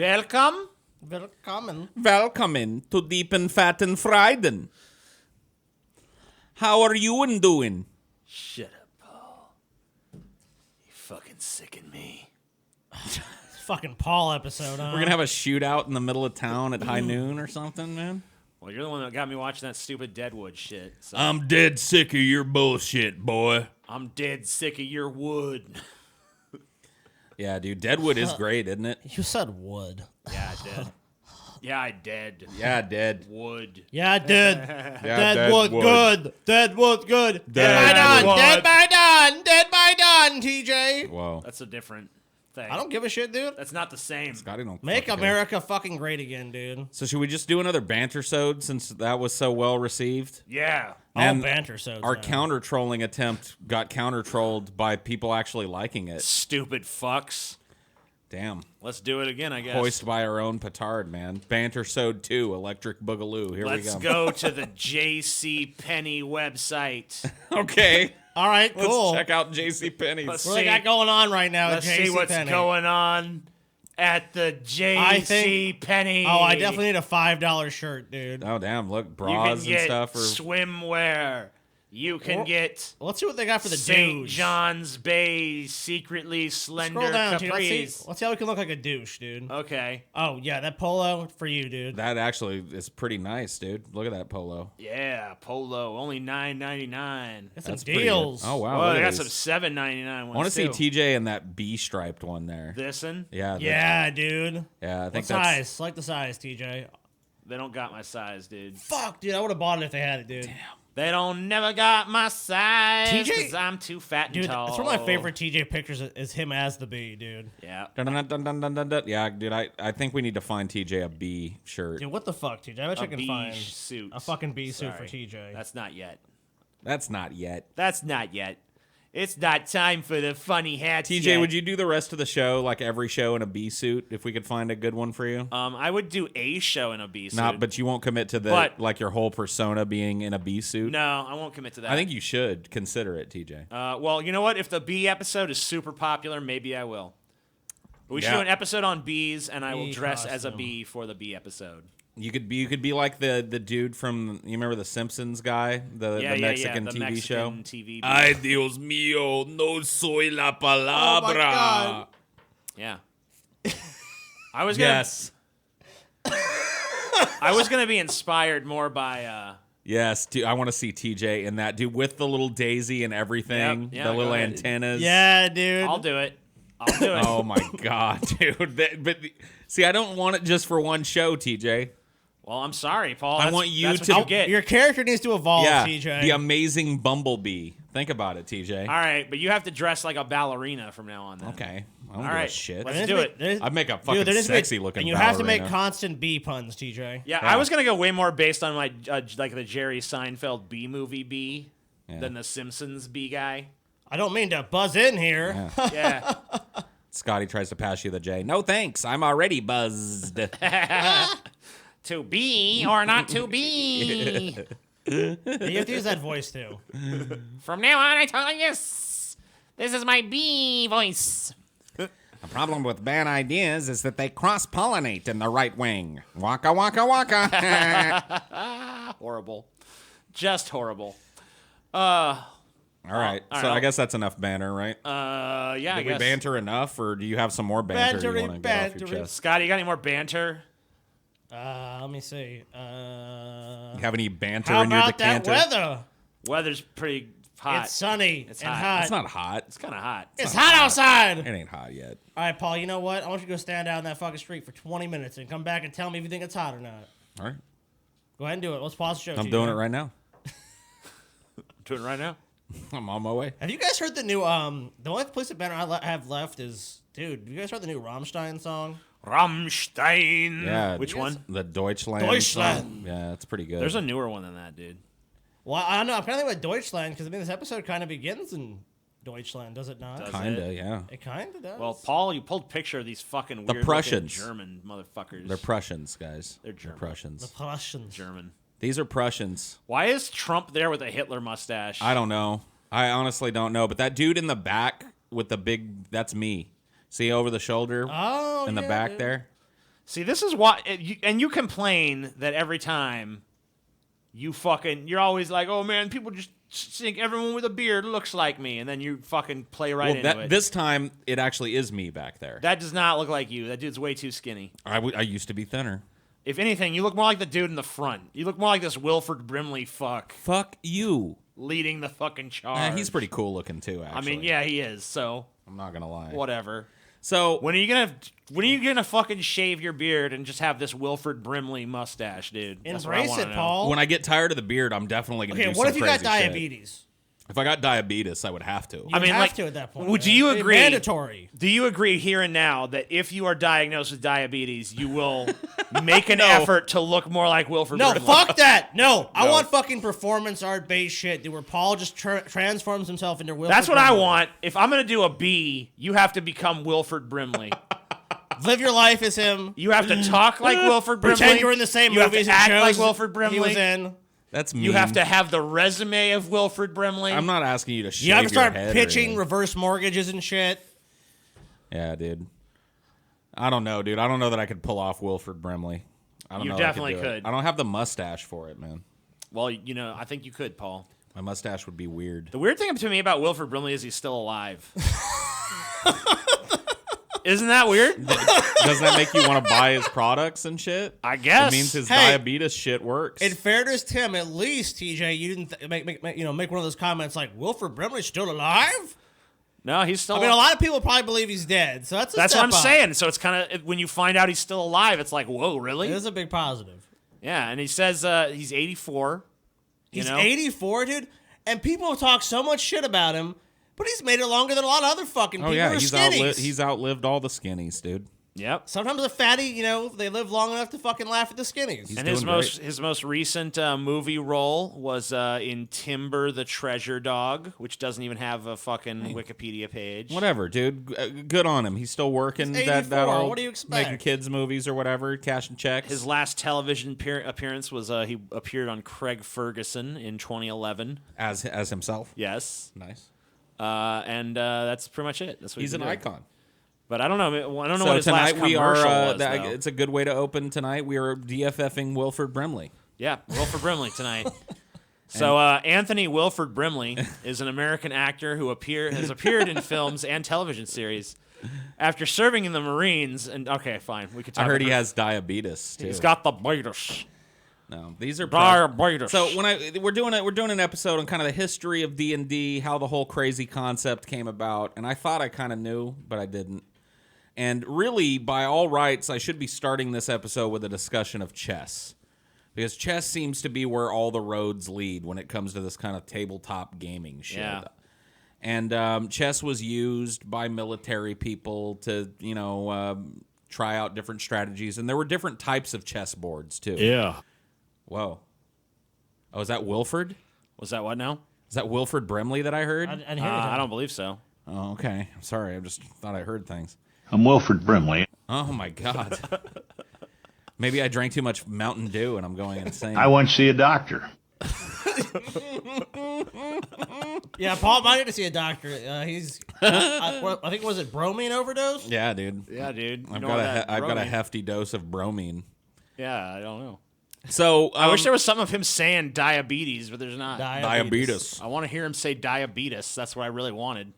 Welcome. Welcome to Deep and Fat and Frieden. How are you doing? Shut up, Paul. You fucking sicken me. Fucking Paul episode, huh? We're going to have a shootout in the middle of town at high noon or something, man? Well, you're the one that got me watching that stupid Deadwood shit. So. I'm dead sick of your bullshit, boy. I'm dead sick of your wood. Yeah, dude, Deadwood is great, isn't it? You said wood. Yeah, I did. Yeah, I did. Yeah, dead. Wood. Yeah, I did. Deadwood, Deadwood. good. Deadwood, good. Dead by Deadwood. done. Dead by done. Dead by done, TJ. Whoa. That's a different thing. I don't give a shit, dude. That's not the same. Scotty don't Make fucking America fucking great again, dude. So should we just do another banter-sode since that was so well received? Yeah. All And banter so Our counter-trolling attempt got counter-trolled by people actually liking it. Stupid fucks. Damn. Let's do it again, I guess. Hoist by our own petard, man. Banter-sode 2, Electric Boogaloo. Here Let's we go. go to the J.C. Penney website. Okay. All right, cool. Let's check out JCPenney's. Let's What do they got going on right now Let's at see what's JCPenney? going on at the J.C. Penney. Oh, I definitely need a $5 shirt, dude. Oh, damn. Look, You can bras and get stuff. swimwear. You can Well, get Let's see what they got for the St. douche. John's Bay secretly slender Scroll down, dude. capris. Let's see how we can look like a douche, dude. Okay. Oh, yeah, that polo for you, dude. That actually is pretty nice, dude. Look at that polo. Yeah, polo. Only $9.99. That's some That's pretty good. deals. Oh, wow. Oh, look they at got some these. $7.99 ones I want to see too. TJ in that B-striped one there. This'n? Yeah. Yeah, dude. Yeah, I think What that's... size? Like the size, TJ. They don't got my size, dude. Fuck, dude. I would have bought it if they had it, dude. Damn. They don't never got my size. TJ 'cause I'm too fat and Dude, tall. that's one of my favorite TJ pictures is him as the bee, dude. Yeah. Dun, dun, dun, dun, dun, dun, dun. Yeah, dude, I think we need to find TJ a B shirt. Dude, what the fuck, TJ? I bet A you can find beige suit. a fucking bee suit for Sorry. TJ. That's not yet. That's not yet. That's not yet. It's not time for the funny hats TJ, yet. would you do the rest of the show, like every show in a B suit, if we could find a good one for you? I would do a show in a B suit. Not, but you won't commit to the But- like your whole persona being in a B suit. No, I won't commit to that. I think you should consider it, TJ. Well, you know what? If the bee episode is super popular, maybe I will. We should Yeah. do an episode on bees, and I will Bee dress as a costume. bee for the bee episode. You could be like the dude from, you remember the Simpsons guy, the Mexican the TV Mexican show. TV bee. Ay Dios mío, no soy la palabra. Oh my God. Yeah. I was gonna. Yes. I was gonna be inspired more by. Yes, dude, I want to see TJ in that, dude, with the little daisy and everything, Yep, yeah, the go little ahead. antennas. Yeah, dude. I'll do it. I'll do it. Oh my god, dude. But see, I don't want it just for one show, TJ. Well, I'm sorry, Paul. I That's- want you that's to- what you get. Your character needs to evolve, Yeah, TJ. the amazing Bumblebee. Think about it, TJ. All right, but you have to dress like a ballerina from now on. Then. Okay, I don't All give a right. shit. Let's do it. I'd make a fucking sexy-looking And you have to make ballerina. constant bee puns, TJ. Yeah, I was gonna go way more based on my like the Jerry Seinfeld B movie B than the Simpsons B guy. I don't mean to buzz in here. Yeah. Scotty tries to pass you the J. No thanks, I'm already buzzed. To be or not to be. You have to use that voice, too. From now on, I tell you this. This is my B voice. The problem with bad ideas is that they cross-pollinate in the right wing. Waka waka waka. Horrible. Just horrible. All right, all so right. I guess that's enough banter, right? Yeah, I Did we guess. banter enough, or do you have some more banter you Bantery, want to get off your bantery. chest? Scotty, you got any more banter? Let me see. You have any banter How in your about that decanter? weather? Weather's pretty hot. It's sunny It's and hot. hot. It's not hot. It's kind of hot. It's hot outside. It ain't hot yet. All right, Paul, you know what? I want you to go stand out in that fucking street for 20 minutes and come back and tell me if you think it's hot or not. All right, Go ahead and do it. Let's pause the show. I'm TJ. doing it right now. Doing it right now. I'm on my way. Have you guys heard the new, the only place that banner I have left is, dude, have you guys heard the new Rammstein song? Rammstein. Yeah. Which one? The Deutschland. Deutschland. song. Yeah, it's pretty good. There's a newer one than that, dude. Well, I don't know. I'm kind of thinking about Deutschland because, I mean, this episode kind of begins in Deutschland, does it not? Does Kinda, yeah. It kind of does. Well, Paul, you pulled a picture of these fucking weird Prussians. German motherfuckers. They're Prussians, guys. They're German. Prussians. the Prussians. German. These are Prussians. Why is Trump there with a Hitler mustache? I don't know. I honestly don't know. But that dude in the back with the big, that's me. See over the shoulder Oh, in the yeah, back dude. there? See, this is why, and you complain that every time you're always like, oh man, people just think everyone with a beard looks like me, and then you fucking play right into it. This time, it actually is me back there. That does not look like you. That dude's way too skinny. I used to be thinner. If anything, you look more like the dude in the front. You look more like this Wilford Brimley fuck. Fuck you. Leading the fucking charge. He's pretty cool looking too, actually. I mean, yeah, he is, so. I'm not gonna lie. Whatever. So when are you gonna fucking shave your beard and just have this Wilford Brimley mustache, dude? That's Embrace it, Paul. When I get tired of the beard, I'm definitely gonna do some what if you got crazy shit. diabetes? If I got diabetes, I would have to. You have to at that point. Do you agree? Mandatory. Do you agree here and now that if you are diagnosed with diabetes, you will make an effort to look more like Wilford Brimley? No, fuck that. No, I want fucking performance art based shit, dude, where Paul just transforms himself into Wilford. That's what Brimley. I want. If I'm gonna do a B, you have to become Wilford Brimley. Live your life as him. You have to talk like Wilford Brimley. Pretend you're in the same you movies have to act and like shows Wilford Brimley. he was in. That's mean. You have to have the resume of Wilford Brimley. I'm not asking you to shave You have to start your head pitching reverse mortgages and shit. Yeah, dude. I don't know, dude. I don't know that I could pull off Wilford Brimley. I don't You know definitely that I could. Do it. could. I don't have the mustache for it, man. Well, I think you could, Paul. My mustache would be weird. The weird thing to me about Wilford Brimley is he's still alive. Isn't that weird? Doesn't that make you want to buy his products and shit? I guess. It means his diabetes shit works. In fairness to him, at least, TJ, you didn't make one of those comments like, Wilford Brimley's still alive? No, he's still I mean, a lot of people probably believe he's dead, so that's what step I'm up. saying. So it's kind of, when you find out he's still alive, it's like, whoa, really? It is a big positive. Yeah, and he says he's 84. He's 84, dude, and people talk so much shit about him, but he's made it longer than a lot of other fucking people who are skinnies. He's outlived all the skinnies, dude. Yep. Sometimes a fatty, they live long enough to fucking laugh at the skinnies. And his most recent movie role was in Timber the Treasure Dog, which doesn't even have a fucking Wikipedia page. Whatever, dude. Good on him. He's still working. He's that 84. old, What do you expect? Making kids movies or whatever, cashing checks. His last television appearance was he appeared on Craig Ferguson in 2011. As himself. Yes. Nice. And that's pretty much it. That's what He's an doing. icon. But I don't know. I don't know So what his last tonight we commercial are. was. Though. It's a good way to open tonight. We are DFFing Wilford Brimley. Yeah, Wilford Brimley tonight. So Anthony Wilford Brimley is an American actor who has appeared in films and television series. After serving in the Marines, and okay, fine, we could talk. I heard about he has diabetes too. He's got the diabetes. No, these are diabetes. So we're doing an episode on kind of the history of D&D, how the whole crazy concept came about, and I thought I kind of knew, but I didn't. And really, by all rights, I should be starting this episode with a discussion of chess. Because chess seems to be where all the roads lead when it comes to this kind of tabletop gaming shit. Yeah. And chess was used by military people to, try out different strategies. And there were different types of chess boards, too. Yeah. Whoa. Oh, is that Wilford? Was that what now? Is that Wilford Brimley that I heard? I didn't hear anything. I don't believe so. Oh, okay. I'm sorry. I just thought I heard things. I'm Wilford Brimley. Oh, my God. Maybe I drank too much Mountain Dew and I'm going insane. I went to see a doctor. Yeah, Paul might need to see a doctor. He's, I think, was it bromine overdose? Yeah, dude. Yeah, dude. I've got a hefty dose of bromine. Yeah, I don't know. So I wish there was something of him saying diabetes, but there's not. diabetes. I want to hear him say diabetes. That's what I really wanted.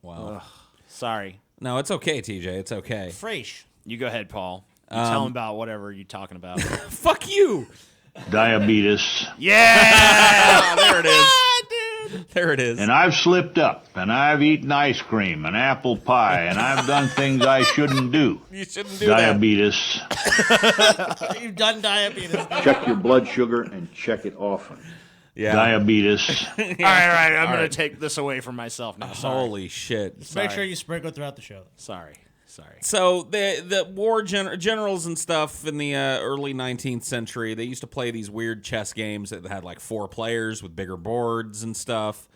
Wow. Sorry. No, it's okay, TJ. It's okay. Fresh. You go ahead, Paul. You tell him about whatever you're talking about. Fuck you. Diabetes. Yeah! There it is. Dude. There it is. And I've slipped up, and I've eaten ice cream and apple pie, and I've done things I shouldn't do. You shouldn't do Diabetes. You've done diabetes. Check your blood sugar and check it often. Yeah. Diabetes. All right. I'm going to take this away from myself now. Sorry. Holy shit. Make sure you sprinkle throughout the show. Sorry. So the war generals and stuff in the early 19th century, they used to play these weird chess games that had like 4 players with bigger boards and stuff.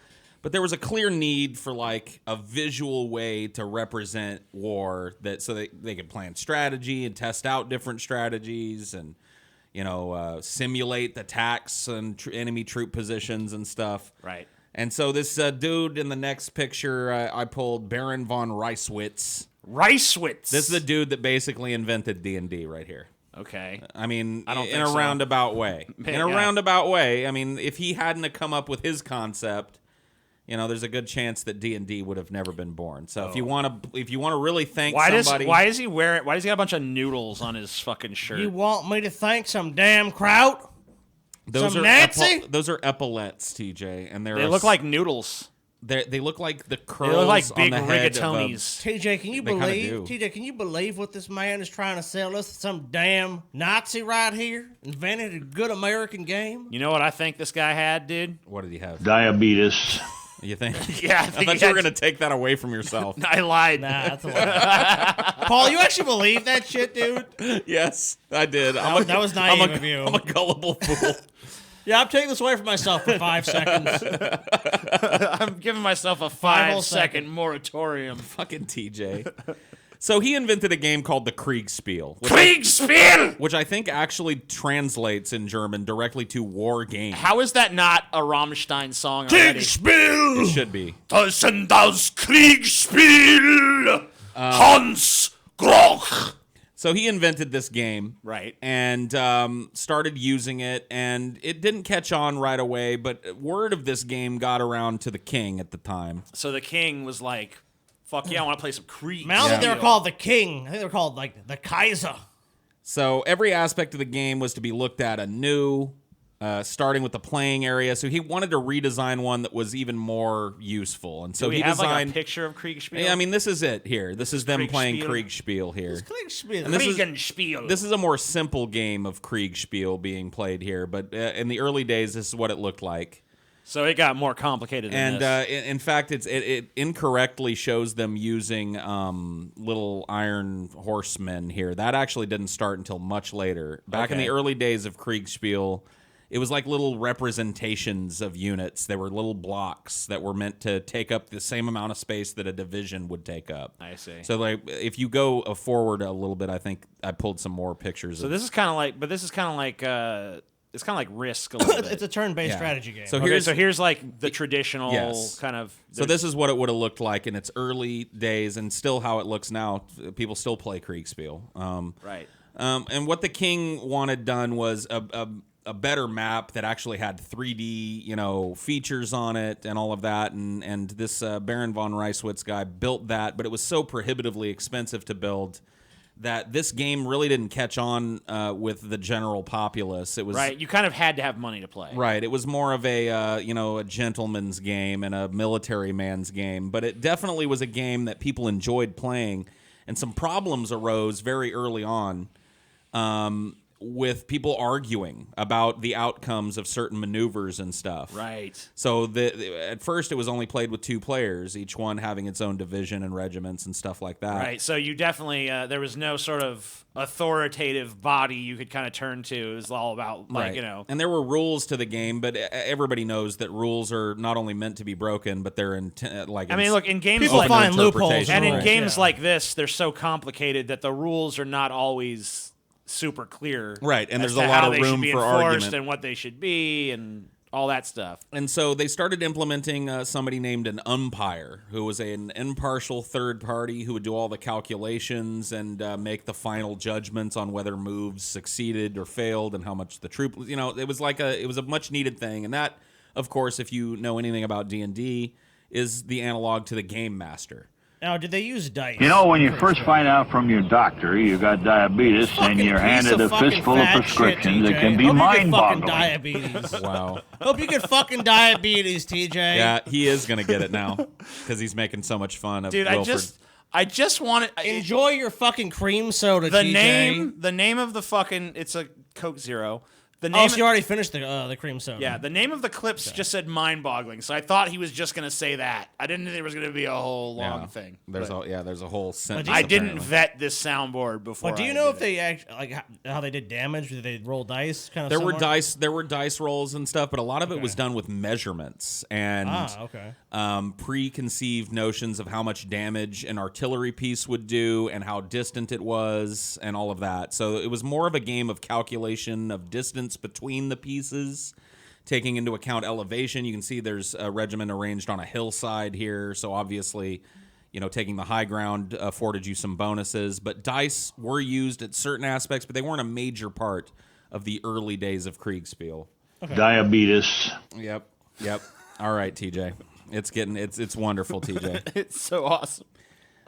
But there was a clear need for like a visual way to represent war so they could plan strategy and test out different strategies and simulate attacks and enemy troop positions and stuff. Right. And so this dude in the next picture, I pulled Baron von Reiswitz. Reiswitz. This is the dude that basically invented D&D right here. Okay. I mean, I don't in think a so. roundabout way. In a Yeah. roundabout way. I mean, if he hadn't have come up with his concept, there's a good chance that D&D would have never been born. So if you want to really thank somebody, why does he got a bunch of noodles on his fucking shirt? You want me to thank some damn kraut? those some are Nancy? those are epaulets, TJ, and They look like noodles. they look like the curls They look like on big the head of a- rigatonis. TJ, can you They kinda believe? do. TJ, can you believe what this man is trying to sell us? Some damn Nazi right here invented a good American game. You know what I think this guy had, dude? What did he have? Diabetes. You think? Yeah, I I think thought he you were had- going to take that away from yourself. I lied. Nah, that's a lie. Paul, you actually believe that shit, dude? Yes, I did. That was naive of you. I'm a gullible fool. Yeah, I'm taking this away from myself for 5 seconds. I'm giving myself a whole 5-second moratorium. Fucking TJ. So he invented a game called the Kriegspiel, Kriegspiel! which I think actually translates in German directly to war game. How is that not a Rammstein song already? It should be. Das sind das Kriegspiel! Hans Groch! So he invented this game, Right. and started using it, and it didn't catch on right away, but word of this game got around to the king at the time. So the king was like, fuck yeah, I want to play some Krieg. I don't think they were called the King. I think they were called, like, the Kaiser. So every aspect of the game was to be looked at anew, starting with the playing area. So he wanted to redesign one that was even more useful, and so Do we he have designed. like a picture of Kriegspiel? Yeah, I mean, this is it here. This is them playing Kriegspiel? Kriegspiel here. Kriegspiel. And this is- Kriegenspiel. This is a more simple game of Kriegspiel being played here, but in the early days, this is what it looked like. So it got more complicated than And this. in fact, it incorrectly shows them using little iron horsemen here. That actually didn't start until much later. Back in Okay. the early days of Kriegspiel, it was like little representations of units. They were little blocks that were meant to take up the same amount of space that a division would take up. I see. So, like, if you go forward a little bit, I think I pulled some more pictures. So of this is kind of like, it's kind of like Risk a little bit. It's a turn-based Yeah. strategy game. So Okay, here's so here's like the traditional Yes. kind of. So this is what it would have looked like in its early days, and still how it looks now. People still play Kriegspiel. Right. And what the king wanted done was a better map that actually had 3D, features on it and all of that. And this Baron von Reiswitz guy built that, but it was so prohibitively expensive to build that this game really didn't catch on with the general populace. It was Right. You kind of had to have money to play. Right. It was more of a gentleman's game and a military man's game, but it definitely was a game that people enjoyed playing, and some problems arose very early on with people arguing about the outcomes of certain maneuvers and stuff. Right. So at first it was only played with 2 players, each one having its own division and regiments and stuff like that. Right. So you definitely there was no sort of authoritative body you could kind of turn to. It was all about like Right. And there were rules to the game, but everybody knows that rules are not only meant to be broken, but they're I mean, look, in games People like find loopholes. interpretation. and in Right. games Yeah. like this, they're so complicated that the rules are not always super clear. Right, and as there's a to lot how of they room should be for enforced argument. and what they should be and all that stuff. And so they started implementing somebody named an umpire, who was an impartial third party who would do all the calculations and make the final judgments on whether moves succeeded or failed and how much the troop. It was a much needed thing, and that, of course, if you know anything about D&D, is the analog to the game master. Now, did they use dice? You know, when you first find out from your doctor you got diabetes and Fucking you're piece handed a fucking fistful of fat prescriptions, shit, it can TJ. be Hope you get fucking mind-boggling. diabetes. Wow. Hope you get fucking diabetes, TJ. Yeah, he is going to get it now because he's making so much fun of Dude, Wilford. I just wanted Enjoy your fucking cream soda, the TJ. name of the fucking it's a Coke Zero. The name Oh, so you already finished the cream soda. Yeah, the name of the clips just said mind-boggling, so I thought he was just going to say that. I didn't think there was going to be a whole long thing. There's but there's a whole sentence. I didn't apparently. vet this soundboard before. But do you I know did if they actually how they did damage? Did they roll dice? Kind of. There were similar? dice. There were dice rolls and stuff, but a lot of it was done with measurements and okay. preconceived notions of how much damage an artillery piece would do and how distant it was and all of that. So it was more of a game of calculation of distance between the pieces, taking into account elevation. You can see there's a regiment arranged on a hillside here, so obviously, taking the high ground afforded you some bonuses. But dice were used at certain aspects, but they weren't a major part of the early days of Kriegspiel. Okay. Diabetes. Yep. All right, TJ. It's wonderful, TJ. It's so awesome.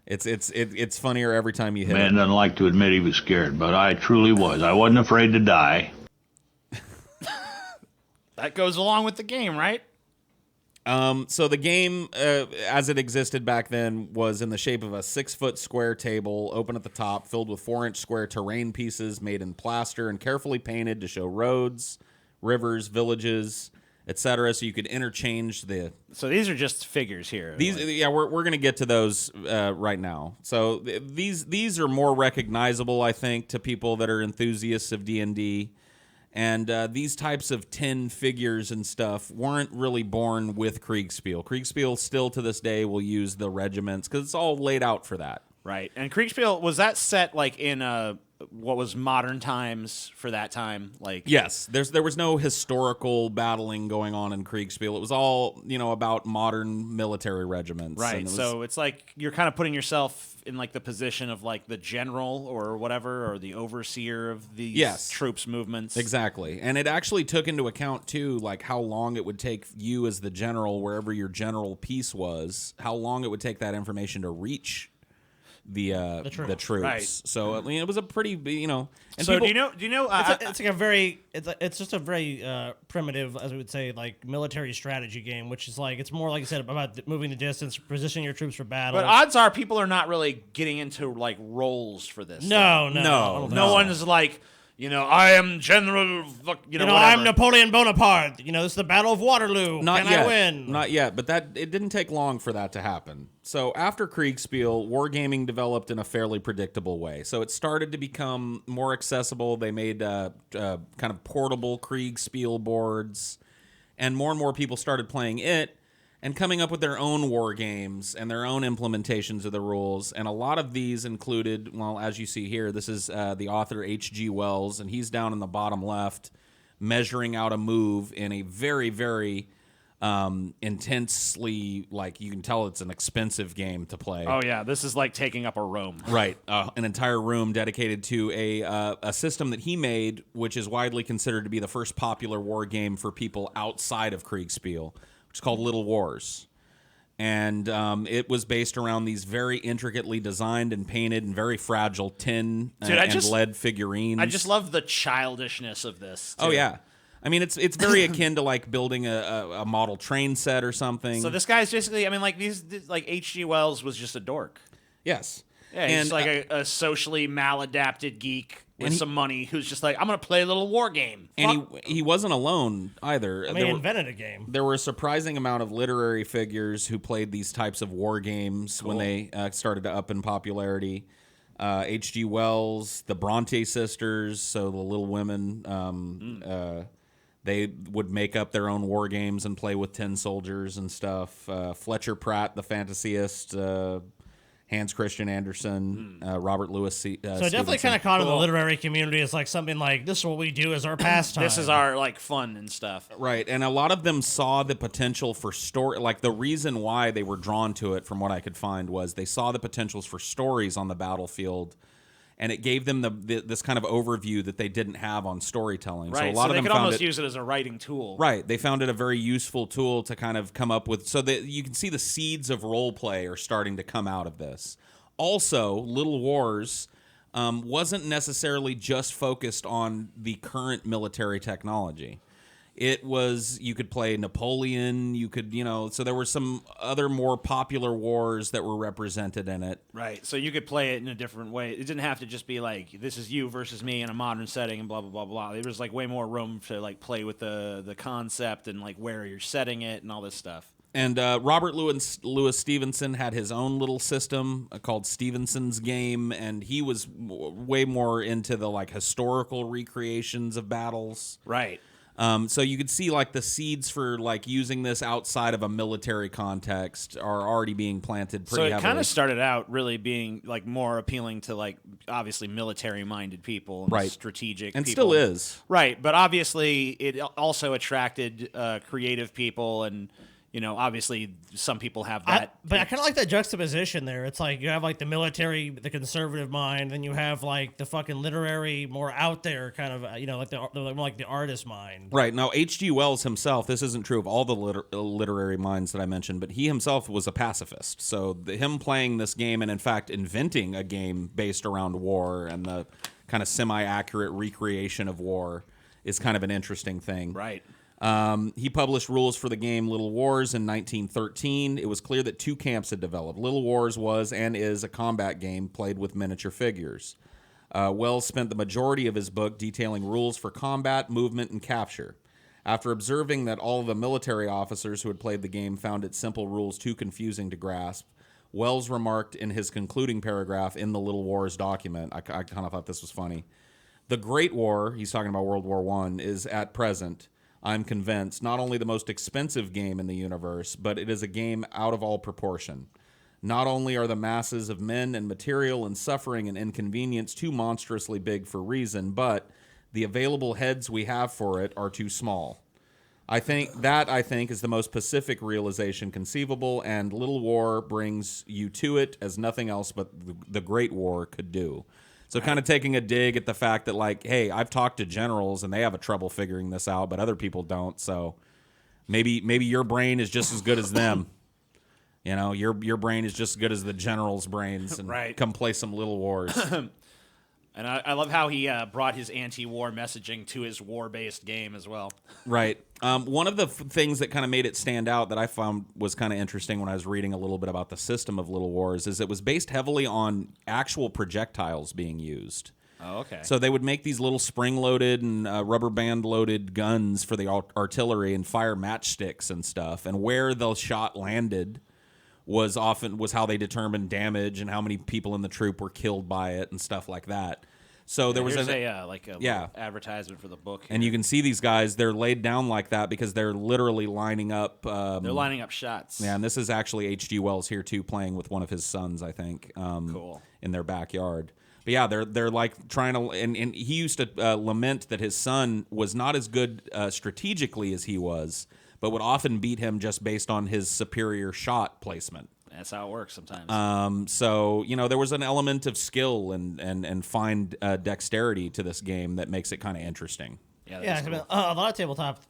It's funnier every time you hit Man it. doesn't like to admit he was scared, but I truly was. I wasn't afraid to die. That goes along with the game, right? So the game, as it existed back then, was in the shape of a 6-foot square table, open at the top, filled with 4-inch square terrain pieces made in plaster and carefully painted to show roads, rivers, villages, etc. So you could interchange the. So these are just figures here. We're gonna get to those right now. So these are more recognizable, I think, to people that are enthusiasts of D&D. And these types of 10 figures and stuff weren't really born with Kriegspiel. Kriegspiel still to this day will use the regiments because it's all laid out for that. Right. And Kriegspiel, was that set like in what was modern times for that time? Like yes, there was no historical battling going on in Kriegspiel. It was all about modern military regiments. Right. So it's like you're kind of putting yourself in like the position of like the general or whatever, or the overseer of these troops movements. Exactly. And it actually took into account too, like how long it would take you as the general, wherever your general piece was, how long it would take that information to reach the troops. Right. So I mean, it was a pretty And so people, do you know? It's like a very it's just a very primitive, as we would say, like military strategy game, which is like it's more like I said about moving the distance, positioning your troops for battle. But odds are people are not really getting into like roles for this. No. No one is like. I am General. I'm Napoleon Bonaparte. This is the Battle of Waterloo. Can I win? Not yet, but it didn't take long for that to happen. So after Kriegspiel, wargaming developed in a fairly predictable way. So it started to become more accessible. They made kind of portable Kriegspiel boards, and more people started playing it and coming up with their own war games and their own implementations of the rules. And a lot of these included, well, as you see here, this is the author H.G. Wells, and he's down in the bottom left measuring out a move in a very, very intensely, like you can tell it's an expensive game to play. Oh, yeah. This is like taking up a room. Right. An entire room dedicated to a system that he made, which is widely considered to be the first popular war game for people outside of Kriegspiel. It's called Little Wars, and it was based around these very intricately designed and painted and very fragile tin and lead figurines. I just love the childishness of this, too. Oh, yeah. I mean, it's very akin to, like, building a model train set or something. So this guy's basically, I mean, like, like H.G. Wells was just a dork. Yes. Yeah, he's like a socially maladapted geek with some money who's just like, I'm going to play a little war game. And he wasn't alone either. I mean, he invented a game. There were a surprising amount of literary figures who played these types of war games when they started to up in popularity. H.G. Wells, the Bronte sisters, so the Little Women, they would make up their own war games and play with tin soldiers and stuff. Fletcher Pratt, the fantasyist, Hans Christian Andersen, Robert Louis So definitely kind of caught in the literary community as like something like, this is what we do as our pastime. This is our like fun and stuff. Right, and a lot of them saw the potential for story. Like the reason why they were drawn to it, from what I could find, was they saw the potentials for stories on the battlefield, and it gave them this kind of overview that they didn't have on storytelling. Right, so a lot of they them could found almost use it as a writing tool. Right, they found it a very useful tool to kind of come up with, so that you can see the seeds of role play are starting to come out of this. Also, Little Wars wasn't necessarily just focused on the current military technology. It was, you could play Napoleon, you could, so there were some other more popular wars that were represented in it. Right, so you could play it in a different way. It didn't have to just be like, this is you versus me in a modern setting and blah, blah, blah, blah. There was like way more room to like play with the concept and like where you're setting it and all this stuff. And Robert Louis Stevenson had his own little system called Stevenson's Game, and he was way more into the like historical recreations of battles. Right. So you could see like the seeds for like using this outside of a military context are already being planted pretty heavily. So it kind of started out really being like more appealing to like obviously military-minded people and right. strategic and people. Still is. Right, but obviously it also attracted creative people and obviously some people have I that. kind of like that juxtaposition there. It's like you have like the military, the conservative mind, then you have like the fucking literary, more out there kind of, like more like the artist mind. Right. Now, H.G. Wells himself, this isn't true of all the literary minds that I mentioned, but he himself was a pacifist. So him playing this game and, in fact, inventing a game based around war and the kind of semi-accurate recreation of war is kind of an interesting thing. Right. He published rules for the game Little Wars in 1913. It was clear that two camps had developed. Little Wars was and is a combat game played with miniature figures. Wells spent the majority of his book detailing rules for combat, movement, and capture. After observing that all of the military officers who had played the game found its simple rules too confusing to grasp, Wells remarked in his concluding paragraph in the Little Wars document, I kind of thought this was funny, "The Great War," he's talking about World War I, "is at present, I'm convinced, not only the most expensive game in the universe, but it is a game out of all proportion. Not only are the masses of men and material and suffering and inconvenience too monstrously big for reason, but the available heads we have for it are too small. I think is the most pacific realization conceivable, and Little War brings you to it as nothing else but the Great War could do." So kind of taking a dig at the fact that, like, hey, I've talked to generals and they have a trouble figuring this out, but other people don't. So maybe your brain is just as good as them. Your brain is just as good as the generals' brains, and Right. come play some Little Wars. And I love how he brought his anti-war messaging to his war-based game as well. Right. One of the things that kind of made it stand out that I found was kind of interesting when I was reading a little bit about the system of Little Wars is it was based heavily on actual projectiles being used. Oh, okay. So they would make these little spring-loaded and rubber band-loaded guns for the artillery and fire matchsticks and stuff. And where the shot landed was how they determined damage and how many people in the troop were killed by it and stuff like that. So there was a yeah. advertisement for the book here. And you can see these guys, they're laid down like that because they're literally lining up. They're lining up shots. Yeah, and this is actually H.G. Wells here, too, playing with one of his sons, I think, Cool. in their backyard. But yeah, they're like trying to, and he used to lament that his son was not as good strategically as he was, but would often beat him just based on his superior shot placement. That's how it works sometimes. So, there was an element of skill and fine dexterity to this game that makes it kind of interesting. Yeah, cool. A lot of tabletop.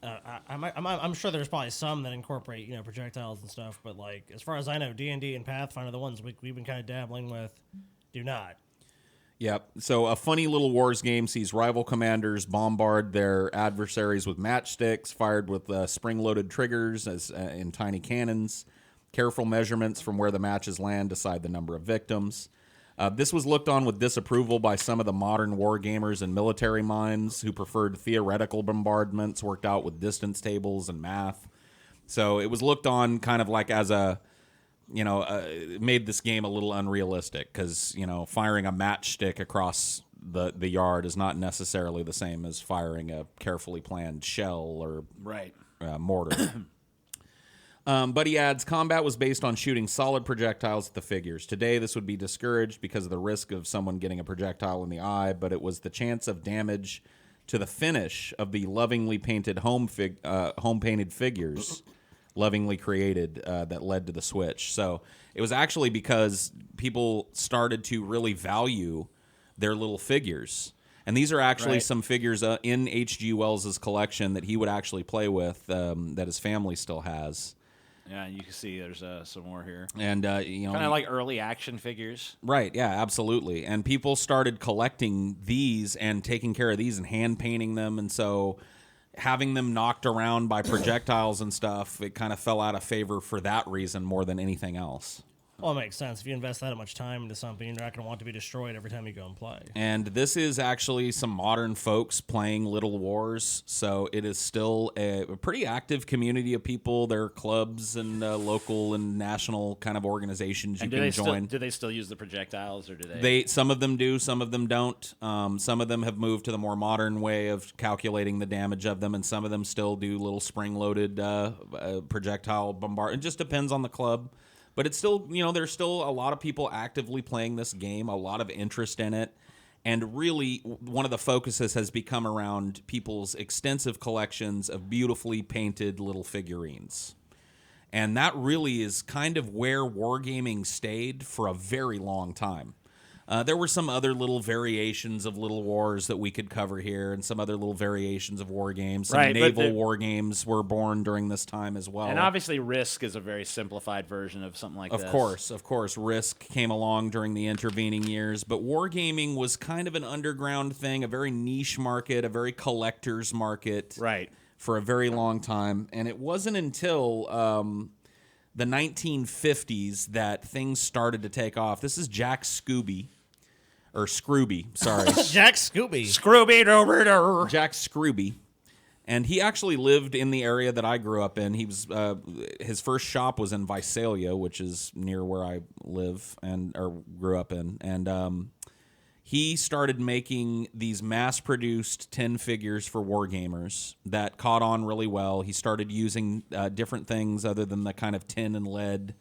I'm sure there's probably some that incorporate projectiles and stuff, but like as far as I know, D&D and Pathfinder, the ones we've been kind of dabbling with, do not. Yep. So a funny Little Wars game sees rival commanders bombard their adversaries with matchsticks fired with spring-loaded triggers in tiny cannons. Careful measurements from where the matches land decide the number of victims. This was looked on with disapproval by some of the modern war gamers and military minds who preferred theoretical bombardments worked out with distance tables and math. So it was looked on kind of like as it made this game a little unrealistic because, firing a matchstick across the yard is not necessarily the same as firing a carefully planned shell or mortar. But he adds, combat was based on shooting solid projectiles at the figures. Today, this would be discouraged because of the risk of someone getting a projectile in the eye, but it was the chance of damage to the finish of the lovingly painted home-painted figures, lovingly created, that led to the switch. So it was actually because people started to really value their little figures. And these are actually some figures in H.G. Wells' collection that he would actually play with that his family still has. Yeah, you can see there's some more here. And, kind of like early action figures. Right, yeah, absolutely. And people started collecting these and taking care of these and hand painting them. And so having them knocked around by projectiles and stuff, it kind of fell out of favor for that reason more than anything else. Well, it makes sense. If you invest that much time into something, you're not going to want it to be destroyed every time you go and play. And this is actually some modern folks playing Little Wars, so it is still a pretty active community of people. There are clubs and local and national kind of organizations you can join. Do they still use the projectiles, or do they? Some of them do, some of them don't. Some of them have moved to the more modern way of calculating the damage of them, and some of them still do little spring-loaded projectile bombard. It just depends on the club. But it's still, there's still a lot of people actively playing this game, a lot of interest in it. And really, one of the focuses has become around people's extensive collections of beautifully painted little figurines. And that really is kind of where wargaming stayed for a very long time. There were some other little variations of Little Wars that we could cover here, and some other little variations of war games. Some naval war games were born during this time as well. And obviously Risk is a very simplified version of something like this. Of course. Risk came along during the intervening years, but wargaming was kind of an underground thing, a very niche market, a very collector's market. Right. For a very long time. And it wasn't until the 1950s that things started to take off. This is Jack Scooby. Or Scrooby, sorry. Jack Scooby. Scrooby-Dooby-Doo. Jack Scrooby. And he actually lived in the area that I grew up in. He was his first shop was in Visalia, which is near where I live or grew up in. And he started making these mass-produced tin figures for wargamers that caught on really well. He started using different things other than the kind of tin and lead.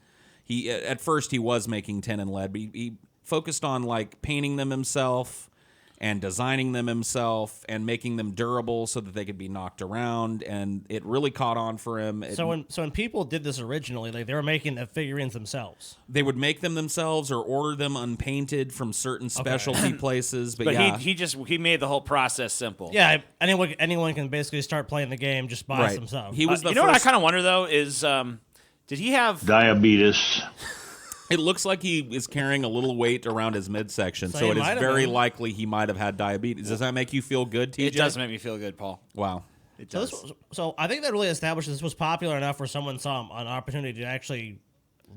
At first he was making tin and lead, but he focused on like painting them himself and designing them himself and making them durable so that they could be knocked around, and it really caught on for him. So when people did this originally, like they were making the figurines themselves. They would make them themselves or order them unpainted from certain specialty places. But yeah, he made the whole process simple. Yeah, anyone can basically start playing the game just by Right. themselves. He was the you know what I first. kind of wonder though is did he have Diabetes. It looks like he is carrying a little weight around his midsection, So so he it is might have very been. likely he might have had diabetes. Does that make you feel good, TJ? It does make me feel good, Paul. Wow. It So, does. so I think that really established this was popular enough where someone saw an opportunity to actually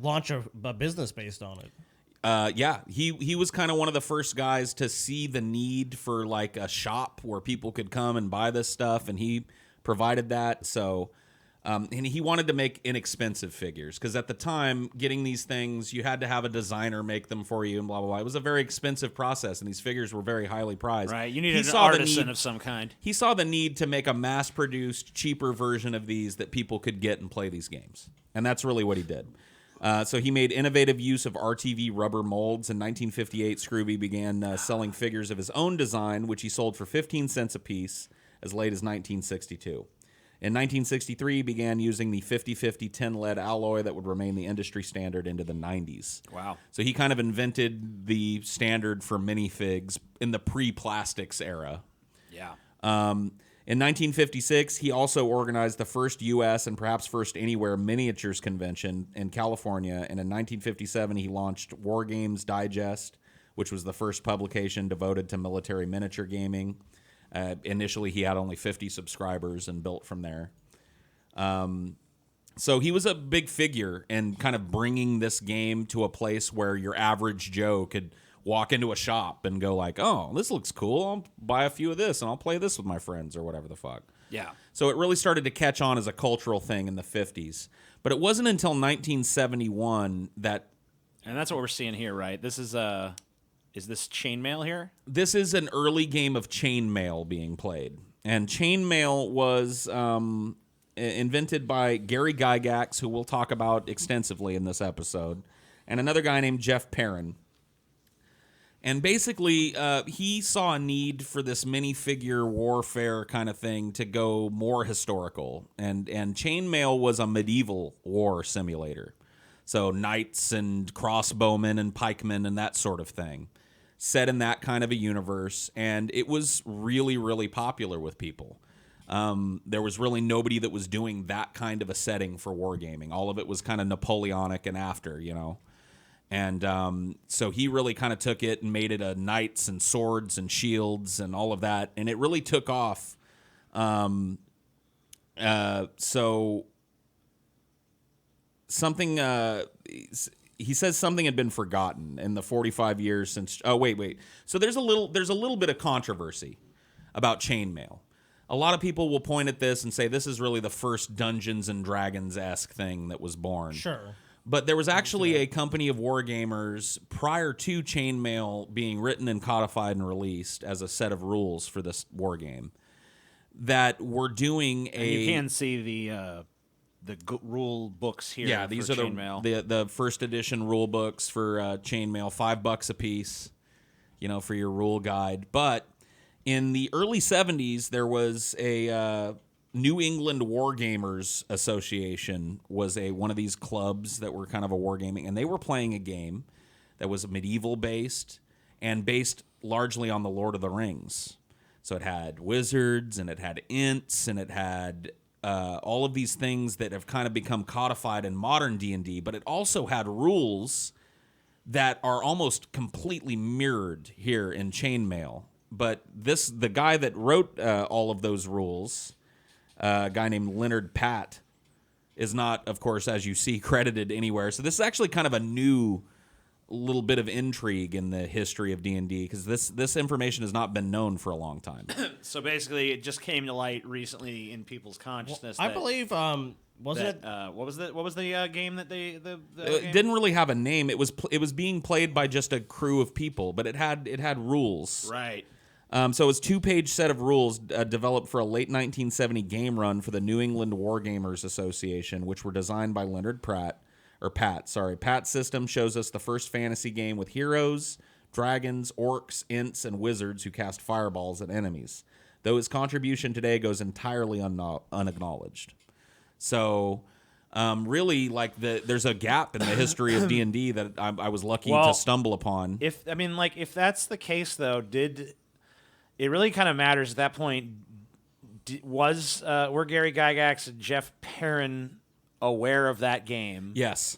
launch a business based on it. Yeah, he was kind of one of the first guys to see the need for like a shop where people could come and buy this stuff, and he provided that. So, and he wanted to make inexpensive figures because at the time, getting these things, you had to have a designer make them for you and blah, blah, blah. It was a very expensive process, and these figures were very highly prized. Right. You needed an artisan of some kind. He saw the need to make a mass-produced, cheaper version of these that people could get and play these games. And that's really what he did. So he made innovative use of RTV rubber molds. In 1958, Scrooby began selling figures of his own design, which he sold for 15 cents a piece as late as 1962. In 1963, he began using the 50/50 tin lead alloy that would remain the industry standard into the 90s. Wow. So he kind of invented the standard for minifigs in the pre-plastics era. Yeah. In 1956, he also organized the first U.S. and perhaps first anywhere miniatures convention in California. And in 1957, he launched War Games Digest, which was the first publication devoted to military miniature gaming. Initially, he had only 50 subscribers and built from there. So he was a big figure in kind of bringing this game to a place where your average Joe could walk into a shop and go like, oh, this looks cool. I'll buy a few of this and I'll play this with my friends or whatever the fuck. Yeah. So it really started to catch on as a cultural thing in the 50s. But it wasn't until 1971 that... And that's what we're seeing here, right? This is this chainmail here? This is an early game of chainmail being played. And chainmail was invented by Gary Gygax, who we'll talk about extensively in this episode, and another guy named Jeff Perrin. And basically, he saw a need for this minifigure warfare kind of thing to go more historical. And chainmail was a medieval war simulator. So knights and crossbowmen and pikemen and that sort of thing. Set in that kind of a universe. And it was really, really popular with people. There was really nobody that was doing that kind of a setting for wargaming. All of it was kind of Napoleonic and after, you know. And so he really kind of took it and made it a knights and swords and shields and all of that. And it really took off. So something, he says something had been forgotten in the 45 years since. Oh, wait. So there's a little bit of controversy about chainmail. A lot of people will point at this and say this is really the first Dungeons and Dragons-esque thing that was born. Sure. But there was actually a company of wargamers prior to chainmail being written and codified and released as a set of rules for this war game that were doing And you can see the rule books here. Yeah, these for are chainmail. the first edition rule books for chainmail, $5 a piece, you know, for your rule guide. But in the early 70s, there was a New England Wargamers Association was one of these clubs that were kind of a wargaming, and they were playing a game that was medieval based and based largely on the Lord of the Rings. So it had wizards and it had ints and it had all of these things that have kind of become codified in modern D&D, but it also had rules that are almost completely mirrored here in Chainmail. But the guy that wrote all of those rules, a guy named Leonard Patt, is not, of course, as you see, credited anywhere. So this is actually kind of a new little bit of intrigue in the history of D&D, because this information has not been known for a long time. So basically, it just came to light recently in people's consciousness. I believe what was the game that It game? didn't really have a name. It was being played by just a crew of people, but it had rules. Right. So it was a 2-page set of rules developed for a late 1970 game run for the New England Wargamers Association, which were designed by Leonard Pratt. Pat's system shows us the first fantasy game with heroes, dragons, orcs, ints, and wizards who cast fireballs at enemies, though his contribution today goes entirely unacknowledged. So, really, there's a gap in the history of D&D that I was lucky to stumble upon. If that's the case, though, it really kind of matters at that point? Were Gary Gygax and Jeff Perrin aware of that game? Yes.